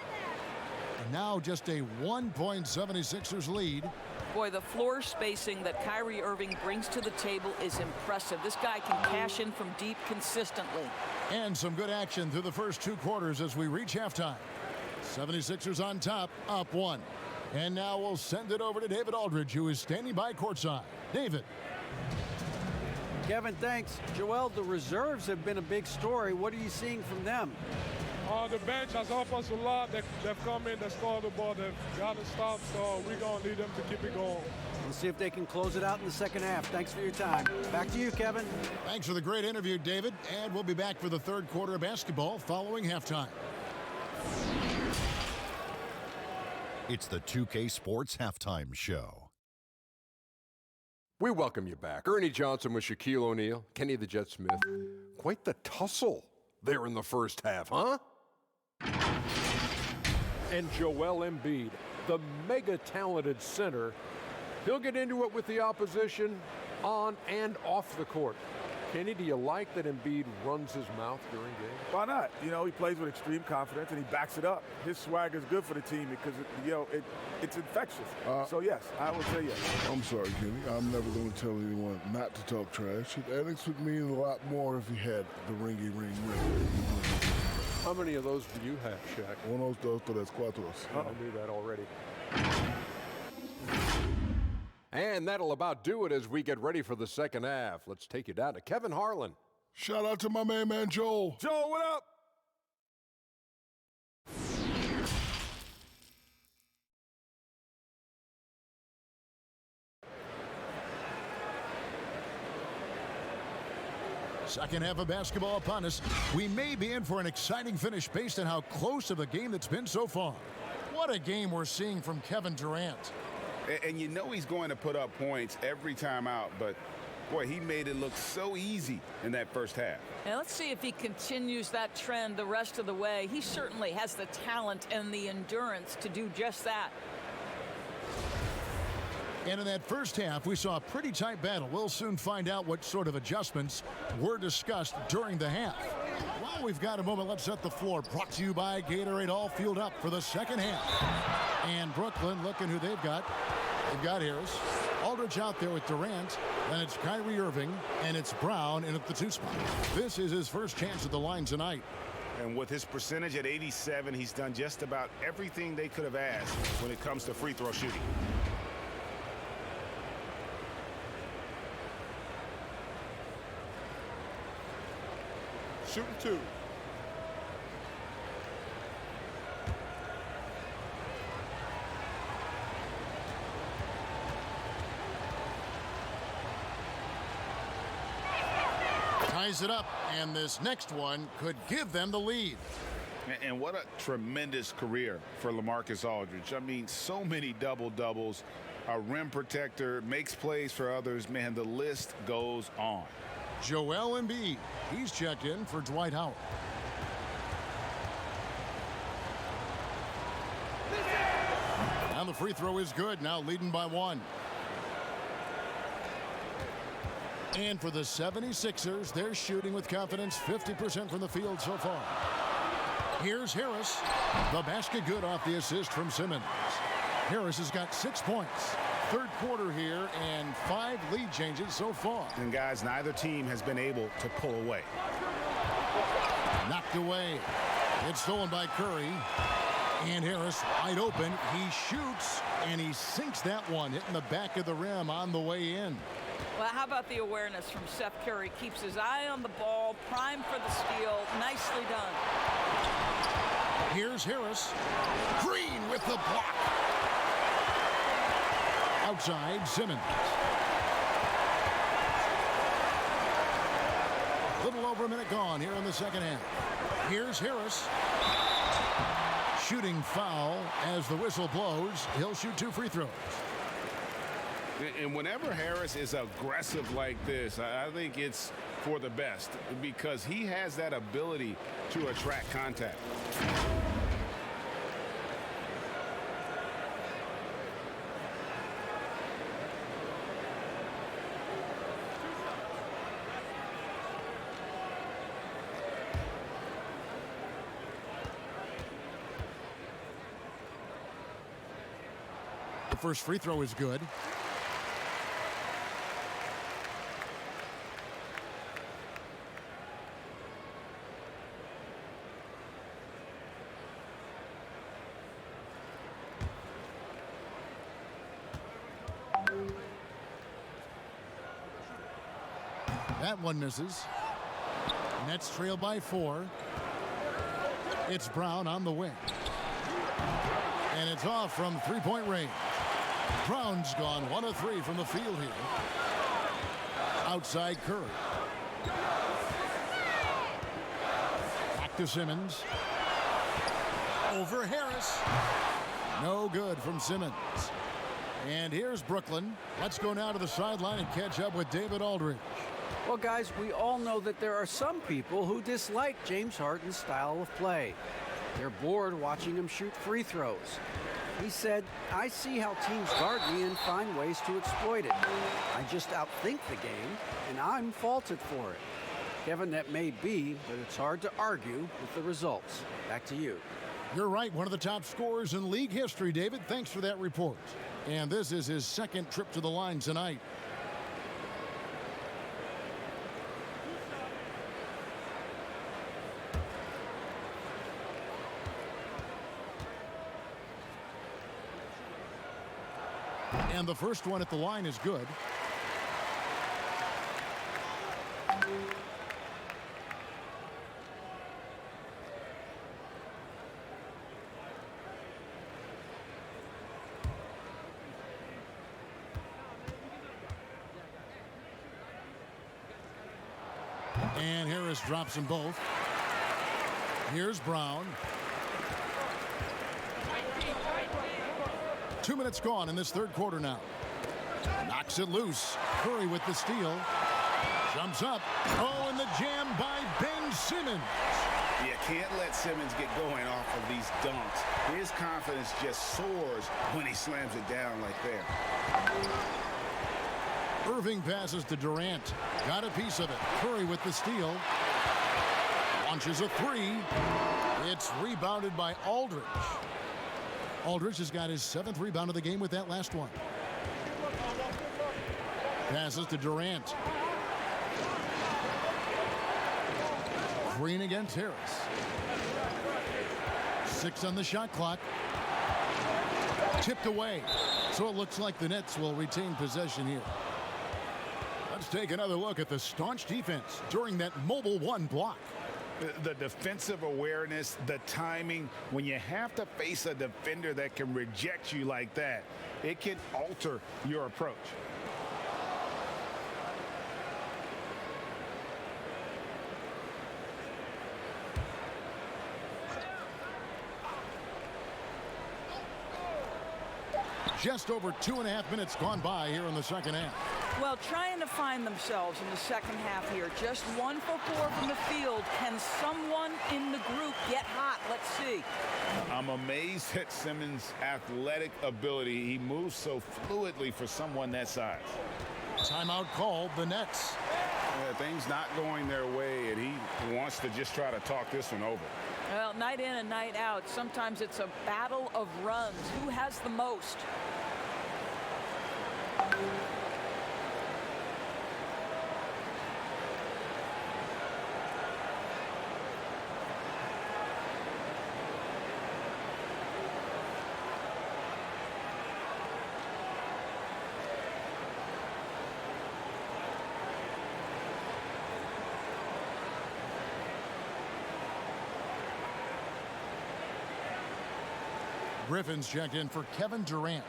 And now just a 1-point 76ers lead. Boy, the floor spacing that Kyrie Irving brings to the table is impressive. This guy can cash in from deep consistently. And some good action through the first 2 quarters as we reach halftime. 76ers on top, up 1. And now we'll send it over to David Aldridge, who is standing by courtside. David. Kevin, thanks. Joel, the reserves have been a big story. What are you seeing from them? The bench has helped us a lot. They've come in, they scored the ball, they've got to stop, so we're going to need them to keep it going. We'll see if they can close it out in the second half. Thanks for your time. Back to you, Kevin. Thanks for the great interview, David. And we'll be back for the 3rd quarter of basketball following halftime. It's the 2K Sports Halftime Show. We welcome you back. Ernie Johnson with Shaquille O'Neal, Kenny the Jet Smith. Quite the tussle there in the first half, huh? And Joel Embiid, the mega-talented center, he'll get into it with the opposition on and off the court. Kenny, do you like that Embiid runs his mouth during games? Why not? You know, he plays with extreme confidence and he backs it up. His swag is good for the team because, it's infectious. So, yes, I would say yes. I'm sorry, Kenny. I'm never going to tell anyone not to talk trash. Annex would mean a lot more if he had the ringy ring ring. How many of those do you have, Shaq? Unos, dos, tres, cuatros. I knew that already. And that'll about do it as we get ready for the second half. Let's take you down to Kevin Harlan. Shout out to my man Joel. Joel, what up? Second half of basketball upon us. We may be in for an exciting finish based on how close of a game that's been so far. What a game we're seeing from Kevin Durant. And you know he's going to put up points every time out, but Boy, he made it look so easy in that first half. And let's see if he continues that trend the rest of the way. He certainly has the talent and the endurance to do just that. And in that first half, we saw a pretty tight battle. We'll soon find out what sort of adjustments were discussed during the half. While we've got a moment, let's set the floor. Brought to you by Gatorade, all fueled up for the second half. And Brooklyn, looking who they've got. They've got Harris. Aldridge out there with Durant. Then it's Kyrie Irving, and it's Brown in at the 2 spot. This is his first chance at the line tonight. And with his percentage at 87, he's done just about everything they could have asked when it comes to free throw shooting. Shooting 2. Ties it up, and this next one could give them the lead. And what a tremendous career for LaMarcus Aldridge. I mean, so many double-doubles, a rim protector, makes plays for others. Man, the list goes on. Joel Embiid, he's checked in for Dwight Howard. And the free throw is good, now leading by 1. And for the 76ers, they're shooting with confidence, 50% from the field so far. Here's Harris. The basket good off the assist from Simmons. Harris has got 6 points. Third quarter here and 5 lead changes so far. And guys, neither team has been able to pull away. Knocked away. It's stolen by Curry. And Harris wide open. He shoots and he sinks that one, hitting the back of the rim on the way in. Well, how about the awareness from Seth Curry? Keeps his eye on the ball, primed for the steal. Nicely done. Here's Harris. Green with the block. Outside, Simmons. Little over a minute gone here in the second half. Here's Harris. Shooting foul as the whistle blows. He'll shoot 2 free throws. And whenever Harris is aggressive like this, I think it's for the best because he has that ability to attract contact. The first free throw is good. That one misses. Nets trail by 4. It's Brown on the wing. And it's off from 3-point range. Brown's gone 1 of 3 from the field here. Outside Curry. Back to Simmons. Over Harris. No good from Simmons. And here's Brooklyn. Let's go now to the sideline and catch up with David Aldridge. Well, guys, we all know that there are some people who dislike James Harden's style of play. They're bored watching him shoot free throws. He said, "I see how teams guard me and find ways to exploit it. I just outthink the game, and I'm faulted for it." Kevin, that may be, but it's hard to argue with the results. Back to you. You're right, one of the top scorers in league history, David. Thanks for that report. And this is his second trip to the line tonight. And the first one at the line is good. And Harris drops them both. Here's Brown. 2 minutes gone in this third quarter now. Knocked Knocks it loose. Curry with the steal. Jumps up. Oh, and the jam by Ben Simmons. You can't let Simmons get going off of these dunks. His confidence just soars when he slams it down like that. Irving passes to Durant. Got a piece of it. Curry with the steal. Launches a three. It's rebounded by Aldridge. Aldridge has got his 7th rebound of the game with that last one. Passes to Durant. Green against Harris. 6 on the shot clock. Tipped away. So it looks like the Nets will retain possession here. Let's take another look at the staunch defense during that Mobile 1 block. The defensive awareness, the timing, when you have to face a defender that can reject you like that, it can alter your approach. Just over 2.5 minutes gone by here in the second half. Well, trying to find themselves in the second half here. Just 1 for 4 from the field. Can someone in the group get hot? Let's see. I'm amazed at Simmons' athletic ability. He moves so fluidly for someone that size. Timeout called, the Nets. Things not going their way, and he wants to just try to talk this one over. Well, night in and night out, sometimes it's a battle of runs. Who has the most? Griffin's checked in for Kevin Durant.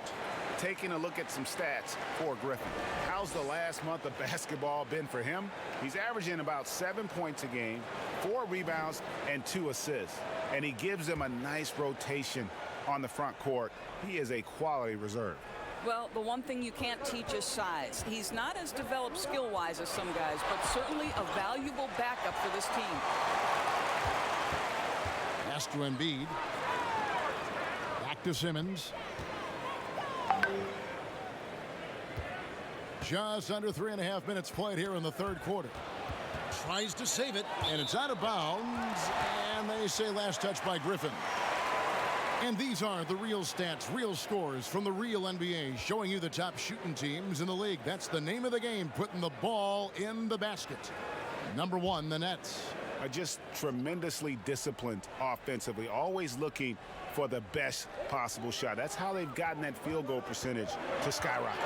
Taking a look at some stats for Griffin. How's the last month of basketball been for him? He's averaging about 7 points a game, 4 rebounds, and 2 assists. And he gives them a nice rotation on the front court. He is a quality reserve. Well, the one thing you can't teach is size. He's not as developed skill-wise as some guys, but certainly a valuable backup for this team. Pass to Embiid. Back to Simmons. Just under 3.5 minutes played here in the third quarter. Tries to save it, and it's out of bounds. And they say last touch by Griffin. And these are the real stats, real scores from the real NBA, showing you the top shooting teams in the league. That's the name of the game, putting the ball in the basket. Number 1, the Nets. Are just tremendously disciplined offensively, always looking for the best possible shot. That's how they've gotten that field goal percentage to skyrocket.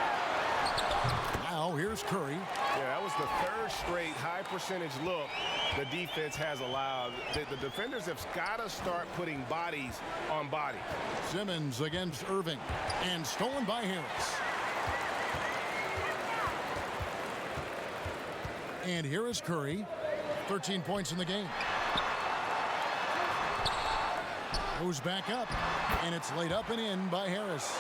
Now here's Curry. Yeah, that was the 3rd straight high percentage look the defense has allowed. The defenders have got to start putting bodies on bodies. Simmons against Irving, and stolen by Harris. And here is Curry. 13 points in the game. Goes back up, and it's laid up and in by Harris.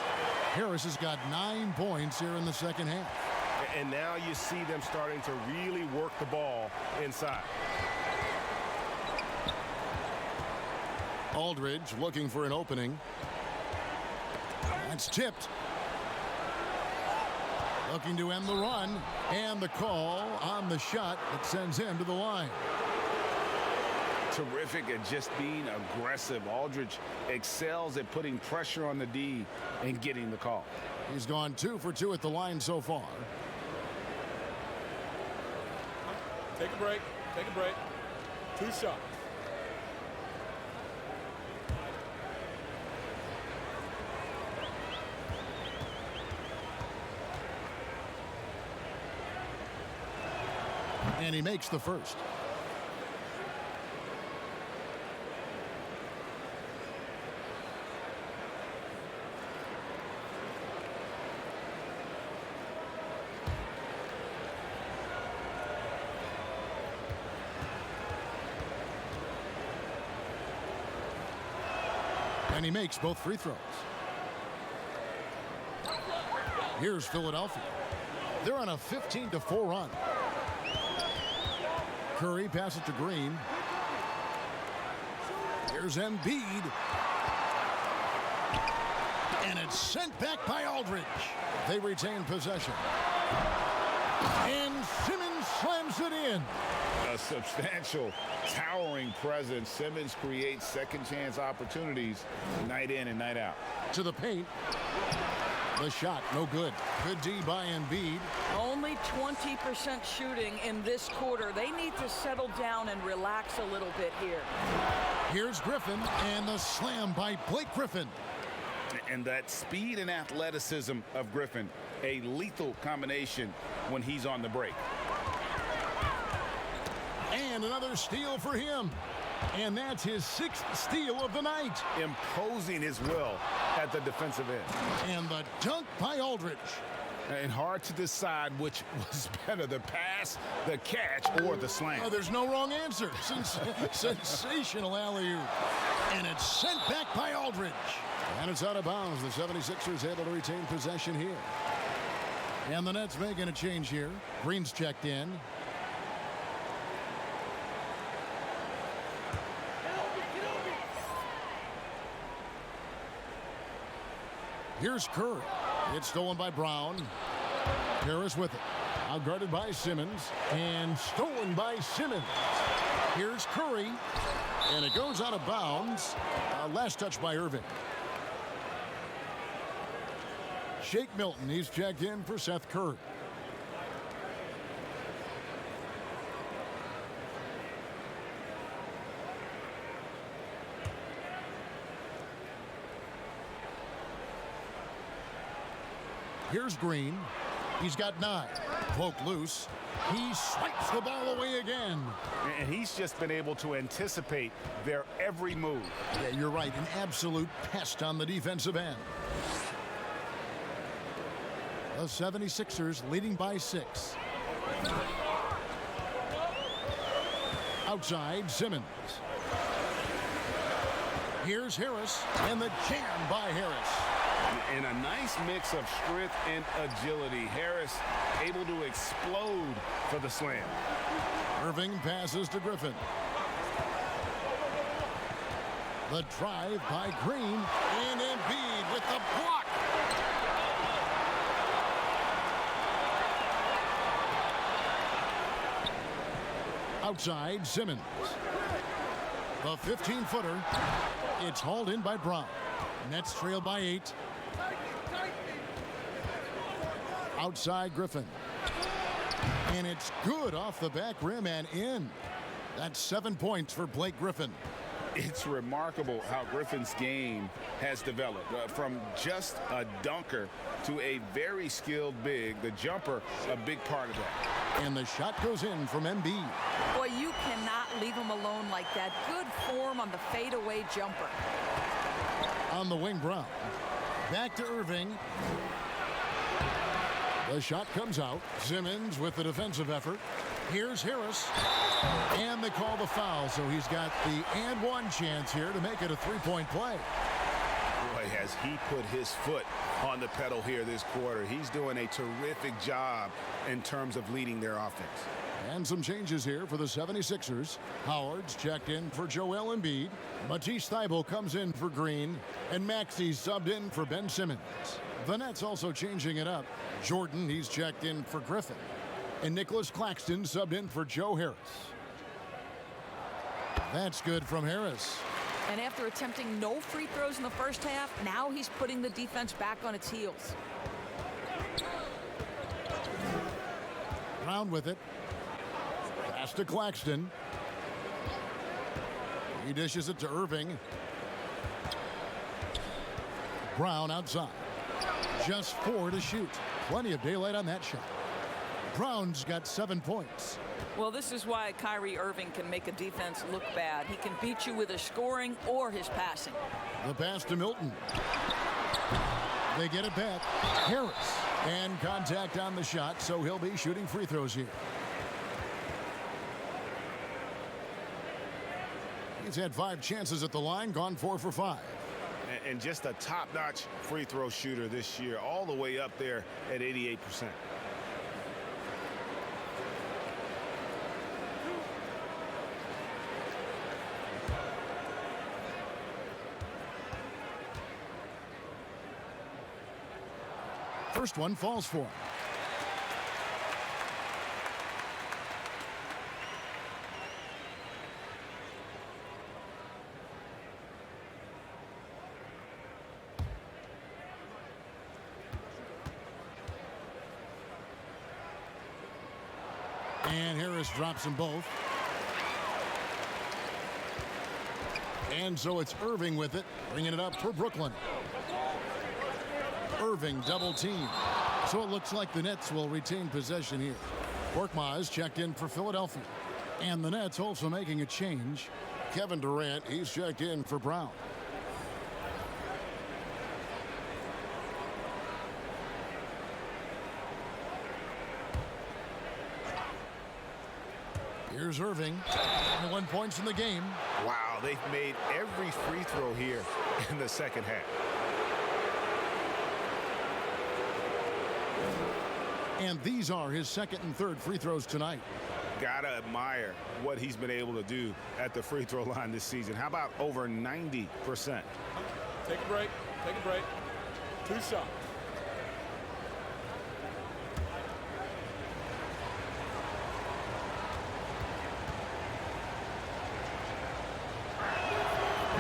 Harris has got 9 points here in the second half. And now you see them starting to really work the ball inside. Aldridge looking for an opening. That's tipped. Looking to end the run, and the call on the shot that sends him to the line. Terrific at just being aggressive. Aldridge excels at putting pressure on the D and getting the call. He's gone 2 for 2 at the line so far. Take a break. Take a break. 2 shots. And he makes the first. And he makes both free throws. Here's Philadelphia. They're on a 15-4 run. Curry passes to Green. Here's Embiid. And it's sent back by Aldridge. They retain possession. And Simmons slams it in. A substantial, towering presence. Simmons creates second-chance opportunities night in and night out. To the paint. The shot, no good. Good D by Embiid. Only 20% shooting in this quarter. They need to settle down and relax a little bit here. Here's Griffin, and the slam by Blake Griffin. And that speed and athleticism of Griffin, a lethal combination when he's on the break. And another steal for him. And that's his 6th steal of the night. Imposing his will at the defensive end. And the dunk by Aldridge. And hard to decide which was better, the pass, the catch, or the slam. Oh, there's no wrong answer. Sensational alley-oop. And it's sent back by Aldridge. And it's out of bounds. The 76ers able to retain possession here. And the Nets making a change here. Green's checked in. Here's Curry. It's stolen by Brown. Harris with it. Outguarded by Simmons. And stolen by Simmons. Here's Curry. And it goes out of bounds. Last touch by Irving. Shake Milton. He's checked in for Seth Curry. Here's Green. He's got 9. Poked loose. He swipes the ball away again. And he's just been able to anticipate their every move. Yeah, you're right. An absolute pest on the defensive end. The 76ers leading by 6. Outside, Simmons. Here's Harris. And the jam by Harris. And a nice mix of strength and agility. Harris able to explode for the slam. Irving passes to Griffin. The drive by Green. And Embiid with the block. Outside, Simmons. The 15-footer. It's hauled in by Brown. Nets trail by 8. Outside Griffin. And it's good off the back rim and in. That's 7 points for Blake Griffin. It's remarkable how Griffin's game has developed. From just a dunker to a very skilled big. The jumper, a big part of that. And the shot goes in from Embiid. Boy, you cannot leave him alone like that. Good form on the fadeaway jumper. On the wing, Brown. Back to Irving. The shot comes out. Simmons with the defensive effort. Here's Harris. And they call the foul, so he's got the and one chance here to make it a three-point play. Boy, has he put his foot on the pedal here this quarter. He's doing a terrific job in terms of leading their offense. And some changes here for the 76ers. Howard's checked in for Joel Embiid. Matisse Thybulle comes in for Green. And Maxey's subbed in for Ben Simmons. The Nets also changing it up. Jordan, he's checked in for Griffin. And Nicholas Claxton subbed in for Joe Harris. That's good from Harris. And after attempting no free throws in the first half, now he's putting the defense back on its heels. Brown with it. Pass to Claxton. He dishes it to Irving. Brown outside. Just 4 to shoot. Plenty of daylight on that shot. Brown's got 7 points. Well, this is why Kyrie Irving can make a defense look bad. He can beat you with his scoring or his passing. The pass to Milton. They get it back. Harris. And contact on the shot, so he'll be shooting free throws here. He's had 5 chances at the line, gone 4 for 5. And just a top-notch free throw shooter this year, all the way up there at 88%. First one falls for him. And Harris drops them both. And so it's Irving with it, bringing it up for Brooklyn. Irving double team. So it looks like the Nets will retain possession here. Korkmaz checked in for Philadelphia. And the Nets also making a change. Kevin Durant, he's checked in for Brown. Here's Irving. 21 points in the game. Wow, they've made every free throw here in the second half. And these are his second and third free throws tonight. Gotta admire what he's been able to do at the free throw line this season. How about over 90%? Take a break. Take a break. 2 shots.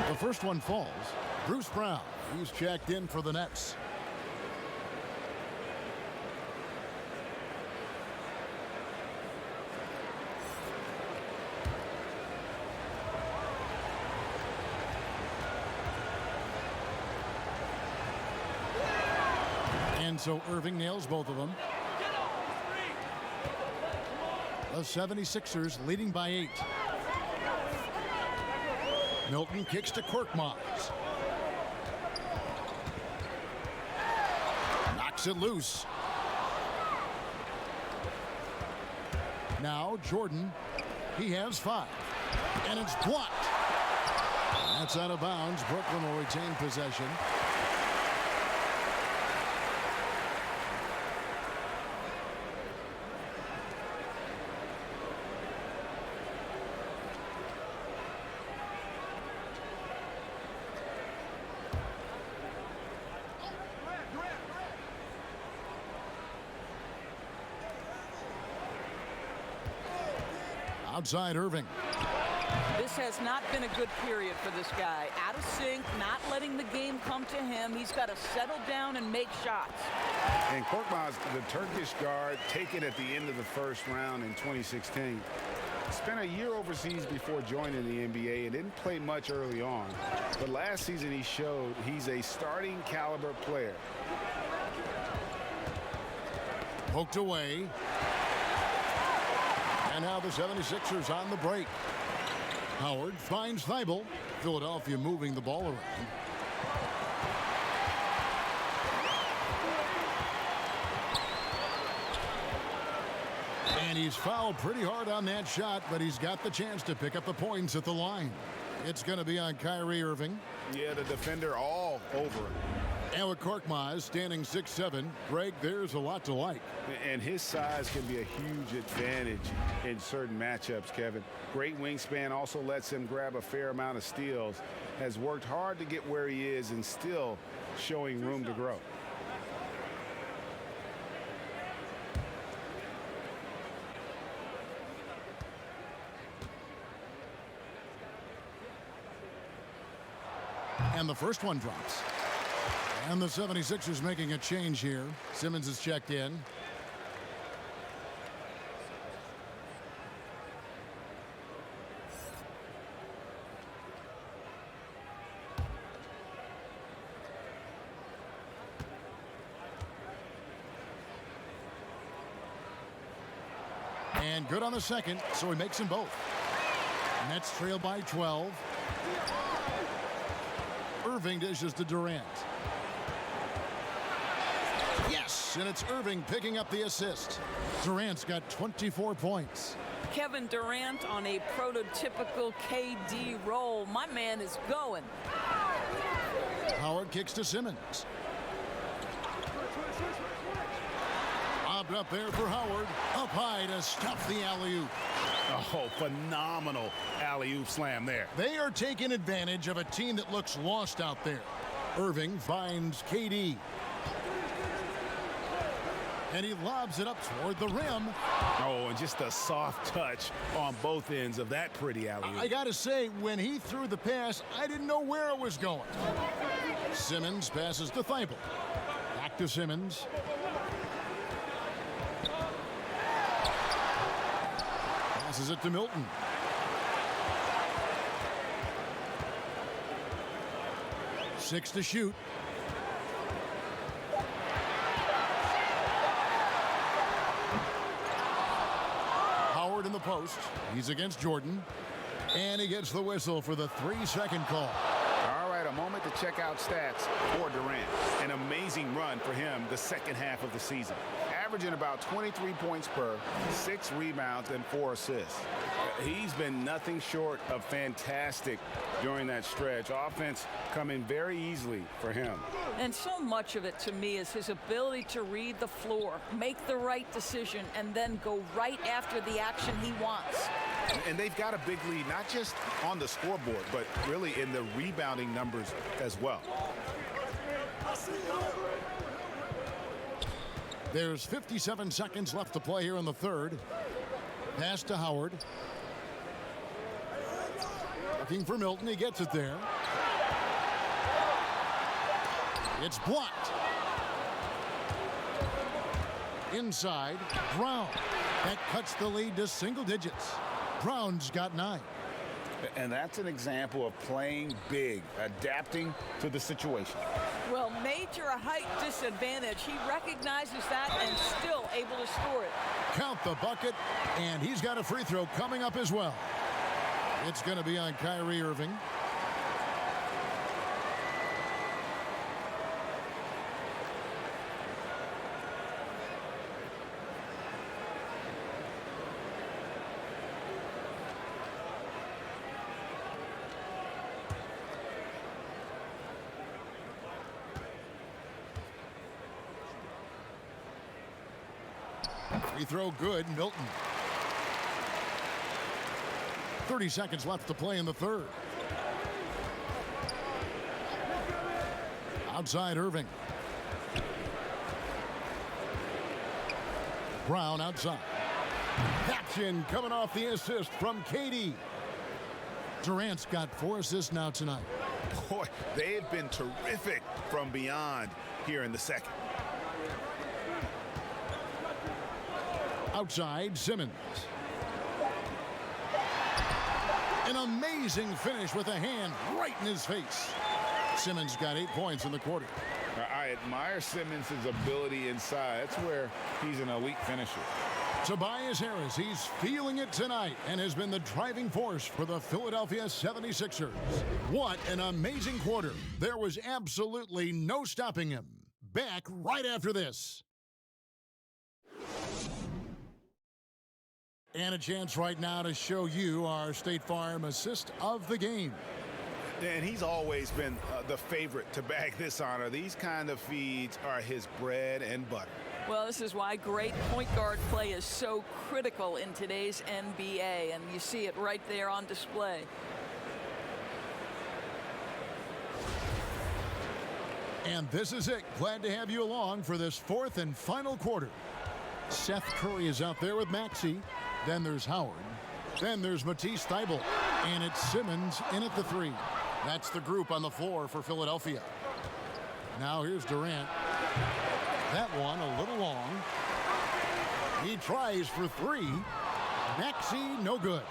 The first one falls. Bruce Brown, he's checked in for the Nets. And so Irving nails both of them. The 76ers leading by 8. Milton kicks to Korkmaz. Knocks it loose. Now Jordan, he has 5. And it's blocked. That's out of bounds. Brooklyn will retain possession. Outside Irving. This has not been a good period for this guy. Out of sync, not letting the game come to him. He's got to settle down and make shots. And Korkmaz, the Turkish guard, taken at the end of the first round in 2016. Spent a year overseas before joining the NBA and didn't play much early on. But last season he showed he's a starting caliber player. Poked away. And now the 76ers on the break. Howard finds Thibault. Philadelphia moving the ball around. And he's fouled pretty hard on that shot, but he's got the chance to pick up the points at the line. It's going to be on Kyrie Irving. Yeah, the defender all over him. And with Korkmaz standing 6'7", Greg, there's a lot to like. And his size can be a huge advantage in certain matchups, Kevin. Great wingspan also lets him grab a fair amount of steals. Has worked hard to get where he is and still showing room to grow. And the first one drops. And the 76ers making a change here. Simmons is checked in. And good on the second, so he makes them both. Nets trail by 12. Irving dishes to Durant. Yes, and it's Irving picking up the assist. Durant's got 24 points. Kevin Durant on a prototypical KD role. My man is going. Howard kicks to Simmons. Lobbed up there for Howard. Up high to stuff the alley-oop. Oh, phenomenal alley-oop slam there. They are taking advantage of a team that looks lost out there. Irving finds KD. And he lobs it up toward the rim. Oh, and just a soft touch on both ends of that pretty alley-oop. I gotta say, when he threw the pass, I didn't know where it was going. Simmons passes to Thibault. Back to Simmons. Passes it to Milton. Six to shoot. Howard in the post. He's against Jordan. And he gets the whistle for the 3-second call. All right, a moment to check out stats for Durant. An amazing run for him the second half of the season. Averaging about 23 points per, 6 rebounds, and 4 assists. He's been nothing short of fantastic during that stretch. Offense coming very easily for him. And so much of it to me is his ability to read the floor, make the right decision, and then go right after the action he wants. And they've got a big lead, not just on the scoreboard, but really in the rebounding numbers as well. There's 57 seconds left to play here in the third. Pass to Howard. Looking for Milton. He gets it there. It's blocked. Inside, Brown. That cuts the lead to single digits. Brown's got 9. And that's an example of playing big, adapting to the situation. Well, major height disadvantage. He recognizes that and still able to score it. Count the bucket, and he's got a free throw coming up as well. It's going to be on Kyrie Irving. Free throw good, Milton. 30 seconds left to play in the third. Outside Irving. Brown outside. That's in, coming off the assist from KD. Durant's got 4 assists now tonight. Boy, they have been terrific from beyond here in the second. Outside, Simmons. An amazing finish with a hand right in his face. Simmons got 8 points in the quarter. I admire Simmons' ability inside. That's where he's an elite finisher. Tobias Harris, he's feeling it tonight and has been the driving force for the Philadelphia 76ers. What an amazing quarter. There was absolutely no stopping him. Back right after this. And a chance right now to show you our State Farm assist of the game. And he's always been the favorite to bag this honor. These kind of feeds are his bread and butter. Well, this is why great point guard play is so critical in today's NBA, and you see it right there on display. And this is it. Glad to have you along for this 4th and final quarter. Seth Curry is out there with Maxey. Then there's Howard. Then there's Matisse Thybulle. And it's Simmons in at the 3. That's the group on the floor for Philadelphia. Now here's Durant. That one a little long. He tries for 3. Maxey, no good.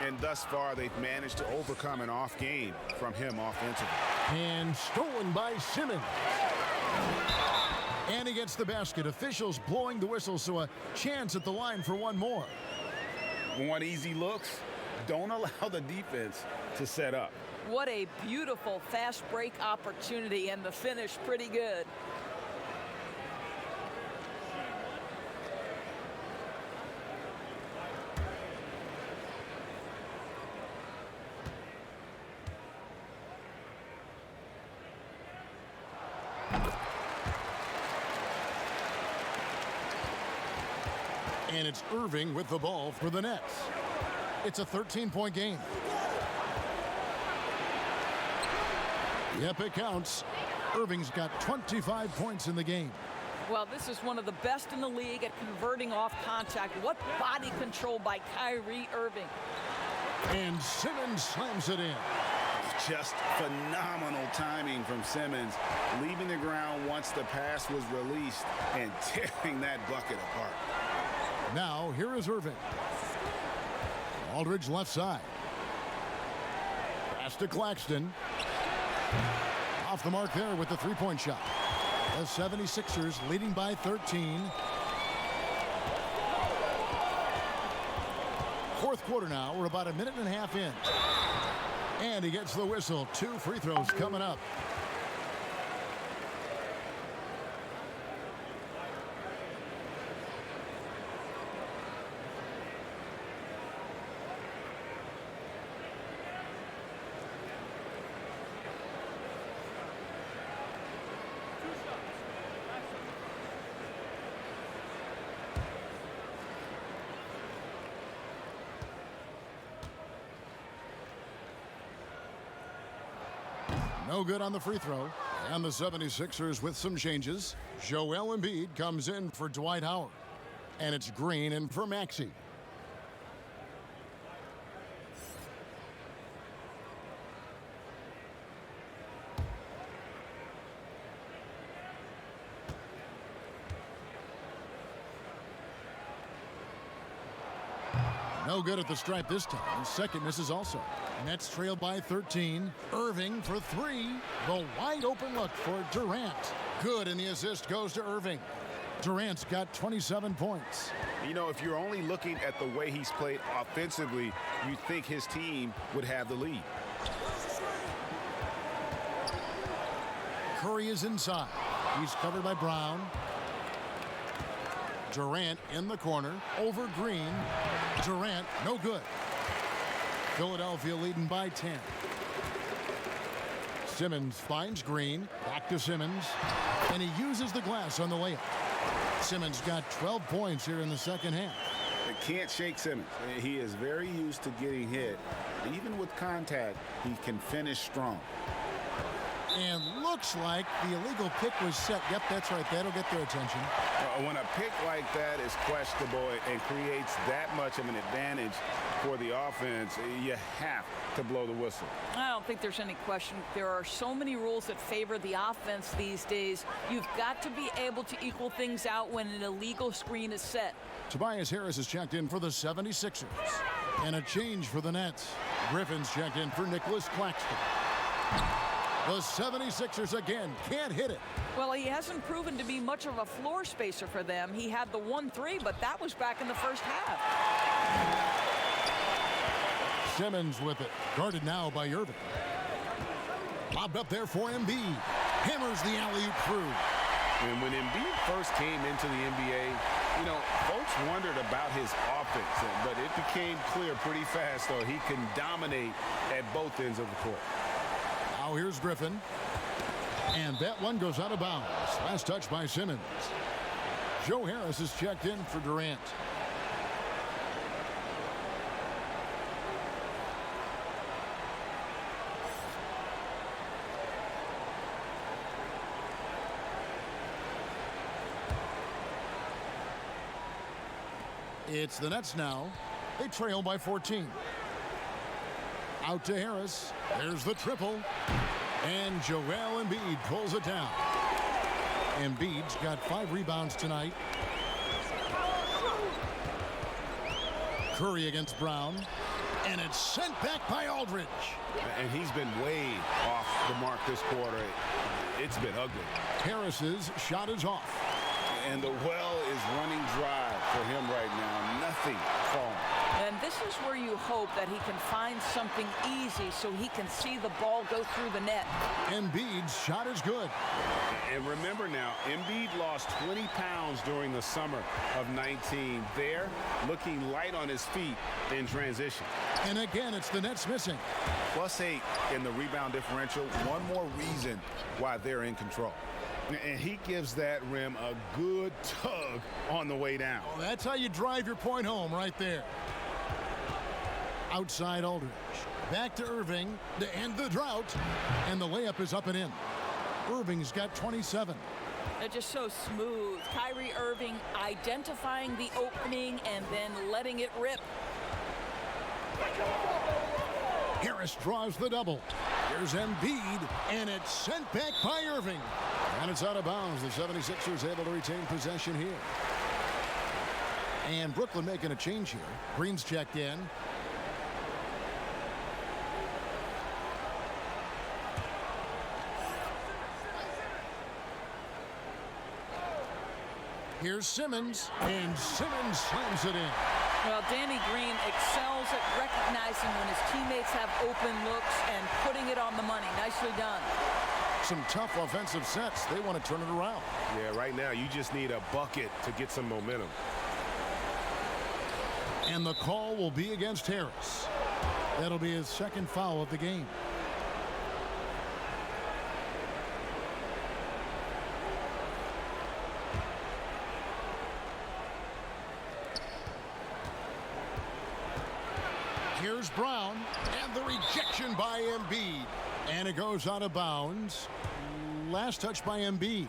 And thus far, they've managed to overcome an off game from him offensively. And stolen by Simmons. And he gets the basket. Officials blowing the whistle, so a chance at the line for one more. Want easy looks? Don't allow the defense to set up. What a beautiful fast break opportunity, and the finish pretty good. And it's Irving with the ball for the Nets. It's a 13-point game. Yep, it counts. Irving's got 25 points in the game. Well, this is one of the best in the league at converting off contact. What body control by Kyrie Irving. And Simmons slams it in. Just phenomenal timing from Simmons, leaving the ground once the pass was released and tearing that bucket apart. Now, here is Irving. Aldridge left side. Pass to Claxton. Off the mark there with the three-point shot. The 76ers leading by 13. Fourth quarter now. We're about a minute and a half in. And he gets the whistle. 2 free throws coming up. No good on the free throw. And the 76ers with some changes. Joel Embiid comes in for Dwight Howard. And it's Green in for Maxey. No good at the stripe this time. Second misses also. Nets trail by 13. Irving for 3. The wide open look for Durant. Good, and the assist goes to Irving. Durant's got 27 points. You know, if you're only looking at the way he's played offensively, you'd think his team would have the lead. Curry is inside. He's covered by Brown. Durant in the corner. Over Green. Durant, no good. Philadelphia leading by 10. Simmons finds Green. Back to Simmons. And he uses the glass on the layup. Simmons got 12 points here in the second half. They can't shake Simmons. He is very used to getting hit. Even with contact, he can finish strong. And looks like the illegal pick was set. Yep, that's right. That'll get their attention. When a pick like that is questionable and creates that much of an advantage for the offense, you have to blow the whistle. I don't think there's any question. There are so many rules that favor the offense these days. You've got to be able to equal things out when an illegal screen is set. Tobias Harris is checked in for the 76ers. And a change for the Nets. Griffin's checked in for Nicholas Claxton. The 76ers again can't hit it. Well, he hasn't proven to be much of a floor spacer for them. He had the 1-3, but that was back in the first half. Simmons with it. Guarded now by Irving. Lobbed up there for Embiid. Hammers the alley-oop through. And when Embiid first came into the NBA, you know, folks wondered about his offense, but it became clear pretty fast, though, he can dominate at both ends of the court. Now here's Griffin. And that one goes out of bounds. Last touch by Simmons. Joe Harris is checked in for Durant. It's the Nets now. They trail by 14. Out to Harris. There's the triple. And Joel Embiid pulls it down. Embiid's got 5 rebounds tonight. Curry against Brown. And it's sent back by Aldridge. And he's been way off the mark this quarter. It's been ugly. Harris's shot is off. And the well is running dry for him right now. Nothing falling. And this is where you hope that he can find something easy so he can see the ball go through the net. Embiid's shot is good. And remember now, Embiid lost 20 pounds during the summer of 19. There, looking light on his feet in transition. And again, it's the Nets missing. +8 in the rebound differential. One more reason why they're in control. And he gives that rim a good tug on the way down. Well, that's how you drive your point home right there. Outside Aldridge. Back to Irving to end the drought. And the layup is up and in. Irving's got 27. They're just so smooth. Kyrie Irving identifying the opening and then letting it rip. Harris draws the double. Here's Embiid, and it's sent back by Irving. And it's out of bounds. The 76ers able to retain possession here. And Brooklyn making a change here. Green's checked in. Here's Simmons, and Simmons slams it in. Well, Danny Green excels at recognizing when his teammates have open looks and putting it on the money. Nicely done. Some tough offensive sets. They want to turn it around. Yeah, right now you just need a bucket to get some momentum. And the call will be against Harris. That'll be his second foul of the game. Here's Brown, and the rejection by Embiid. And it goes out of bounds. Last touch by Embiid.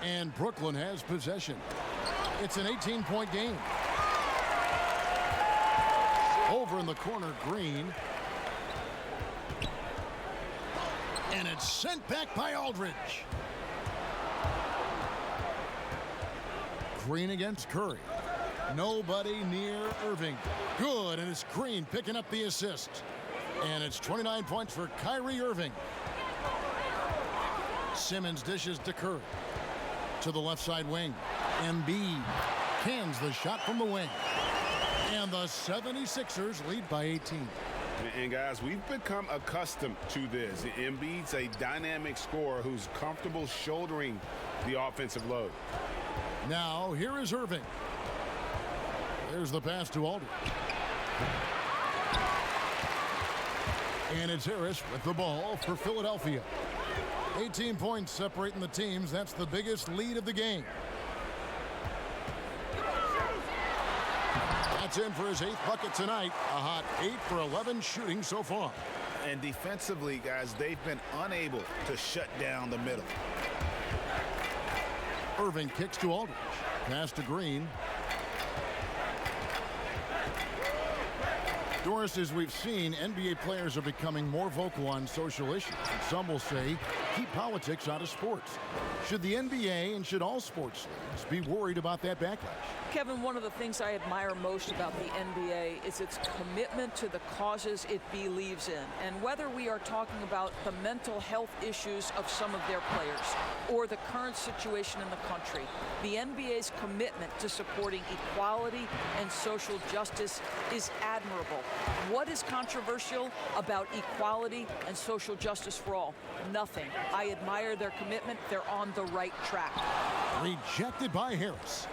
And Brooklyn has possession. It's an 18-point game. Over in the corner, Green. And it's sent back by Aldridge. Green against Curry. Nobody near Irving. Good, and it's Green picking up the assist. And it's 29 points for Kyrie Irving. Simmons dishes to Curry. To the left side wing. Embiid cans the shot from the wing. And the 76ers lead by 18. And guys, we've become accustomed to this. Embiid's a dynamic scorer who's comfortable shouldering the offensive load. Now, here is Irving. There's the pass to Aldridge. And it's Harris with the ball for Philadelphia. 18 points separating the teams. That's the biggest lead of the game. That's in for his 8th bucket tonight. A hot 8 for 11 shooting so far. And defensively, guys, they've been unable to shut down the middle. Irving kicks to Aldridge. Pass to Green. Doris, as we've seen, NBA players are becoming more vocal on social issues. Some will say, keep politics out of sports. Should the NBA and should all sports leagues be worried about that backlash? Kevin, one of the things I admire most about the NBA is its commitment to the causes it believes in. And whether we are talking about the mental health issues of some of their players or the current situation in the country, the NBA's commitment to supporting equality and social justice is admirable. What is controversial about equality and social justice for all? Nothing. I admire their commitment. They're on the right track. Rejected by Harris.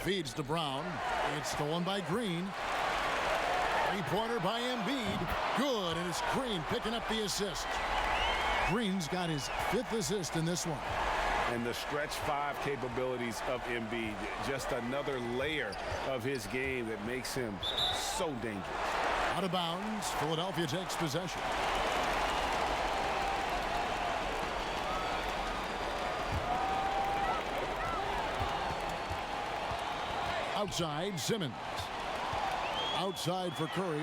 Feeds to Brown. It's stolen by Green. Three-pointer by Embiid. Good, and it's Green picking up the assist. Green's got his 5th assist in this one. And the stretch 5 capabilities of Embiid, just another layer of his game that makes him so dangerous. Out of bounds, Philadelphia takes possession. Outside, Simmons. Outside for Curry.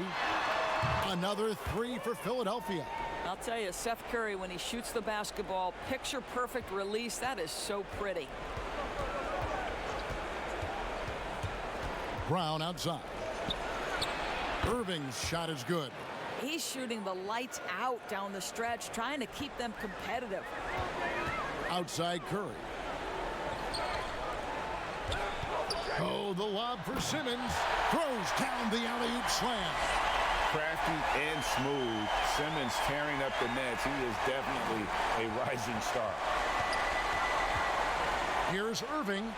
Another 3 for Philadelphia. I'll tell you, Seth Curry, when he shoots the basketball, picture-perfect release, that is so pretty. Brown outside. Irving's shot is good. He's shooting the lights out down the stretch, trying to keep them competitive. Outside Curry. Oh, the lob for Simmons. Throws down the alley-oop slam. Crafty and smooth. Simmons tearing up the nets. He is definitely a rising star. Here's Irving.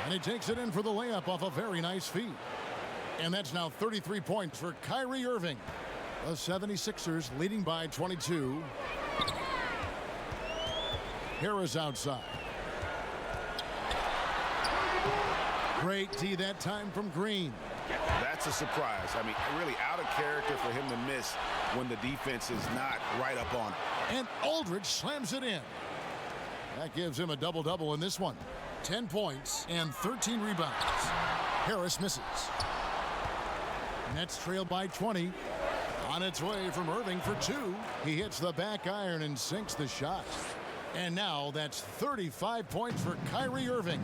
And he takes it in for the layup off a very nice feed. And that's now 33 points for Kyrie Irving. The 76ers leading by 22. Harris outside. Great D that time from Green. That's a surprise. I mean, really out of character for him to miss when the defense is not right up on it. And Aldridge slams it in. That gives him a double-double in this one. 10 points and 13 rebounds. Harris misses. Nets trail by 20. On its way from Irving for 2. He hits the back iron and sinks the shot. And now that's 35 points for Kyrie Irving.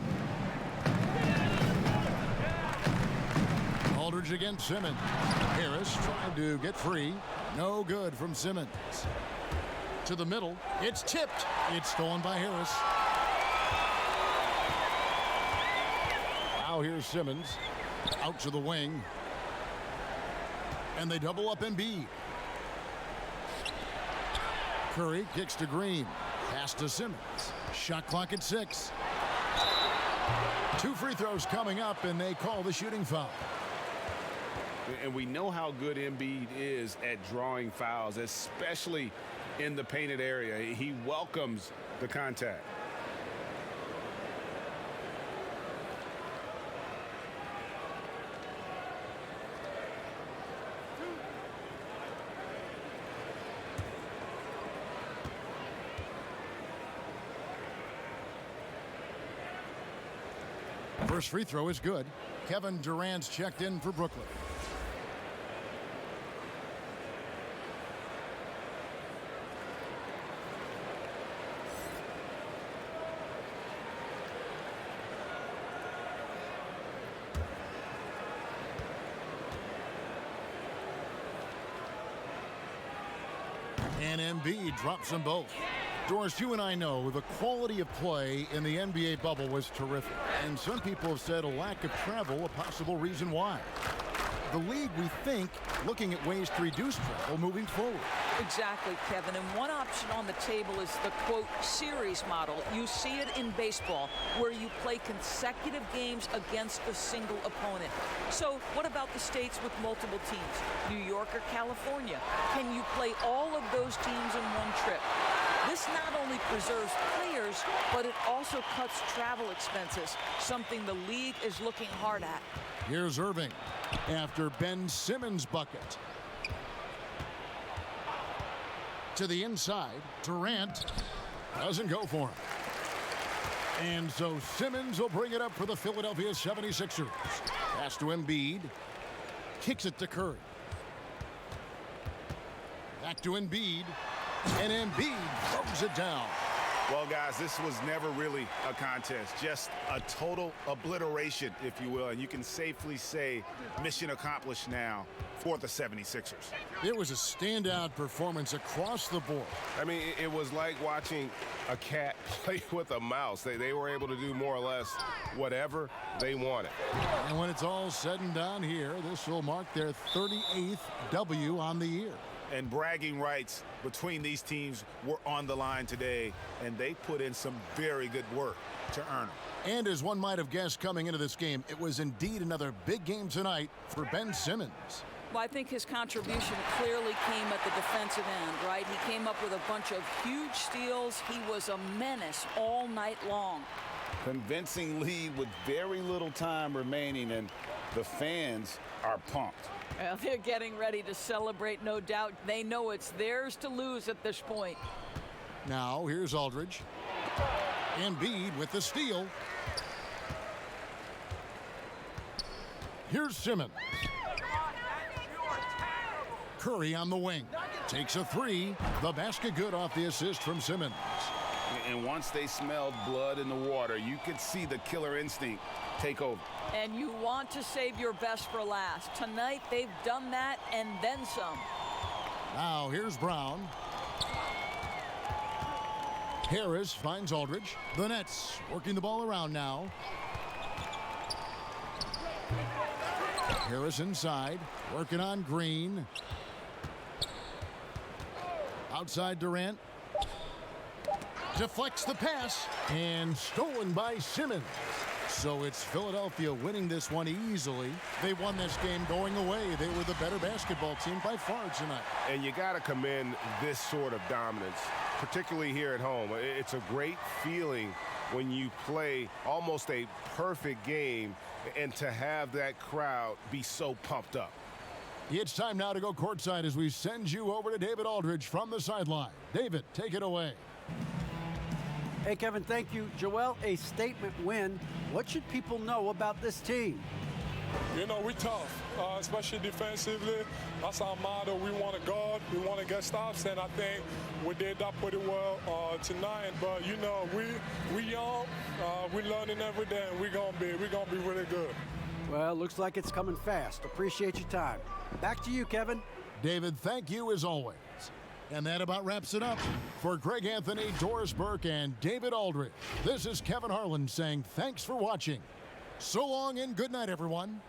Aldridge against Simmons. Harris trying to get free. No good from Simmons. To the middle. It's tipped. It's stolen by Harris. Now here's Simmons. Out to the wing. And they double up Embiid. Curry kicks to Green. Pass to Simmons. Shot clock at 6. 2 free throws coming up, and they call the shooting foul. And we know how good Embiid is at drawing fouls, especially in the painted area. He welcomes the contact. First free throw is good. Kevin Durant's checked in for Brooklyn. And Embiid drops them both. Doris, you and I know the quality of play in the NBA bubble was terrific. And some people have said a lack of travel a possible reason why. The league, we think, looking at ways to reduce travel moving forward. Exactly, Kevin. And one option on the table is the, quote, series model. You see it in baseball, where you play consecutive games against a single opponent. So what about the states with multiple teams? New York or California? Can you play all of those teams in one trip? This not only preserves players, but it also cuts travel expenses, something the league is looking hard at. Here's Irving after Ben Simmons' bucket. To the inside, Durant doesn't go for him. And so Simmons will bring it up for the Philadelphia 76ers. Pass to Embiid. Kicks it to Curry. Back to Embiid. And Embiid throws it down. Well, guys, this was never really a contest, just a total obliteration, if you will. And you can safely say mission accomplished now for the 76ers. It was a standout performance across the board. I mean, it was like watching a cat play with a mouse. They were able to do more or less whatever they wanted. And when it's all said and done here, this will mark their 38th W on the year. And bragging rights between these teams were on the line today, and they put in some very good work to earn them. And as one might have guessed coming into this game, it was indeed another big game tonight for Ben Simmons. Well, I think his contribution clearly came at the defensive end, right? He came up with a bunch of huge steals. He was a menace all night long. Convincing lead with very little time remaining, and the fans are pumped. Well, they're getting ready to celebrate, no doubt. They know it's theirs to lose at this point. Now, here's Aldridge. Embiid with the steal. Here's Simmons. Curry on the wing. Takes a 3. The basket good off the assist from Simmons. And once they smelled blood in the water, you could see the killer instinct take over. And you want to save your best for last. Tonight, they've done that and then some. Now, here's Brown. Harris finds Aldridge. The Nets working the ball around now. Harris inside, working on Green. Outside Durant. Deflects the pass and stolen by Simmons. So it's Philadelphia winning this one easily. They won this game going away. They were the better basketball team by far tonight. And you got to commend this sort of dominance, particularly here at home. It's a great feeling when you play almost a perfect game and to have that crowd be so pumped up. It's time now to go courtside as we send you over to David Aldridge from the sideline. David, take it away. Hey, Kevin, thank you. Joel, a statement win. What should people know about this team? You know, we tough, especially defensively. That's our motto. We want to guard, we want to get stops, and I think we did that pretty well tonight. But you know, we young, we learning every day, and we're gonna be really good. Well, looks like it's coming fast. Appreciate your time. Back to you, Kevin. David, thank you as always. And that about wraps it up. For Greg Anthony, Doris Burke, and David Aldridge, this is Kevin Harlan saying thanks for watching. So long and good night, everyone.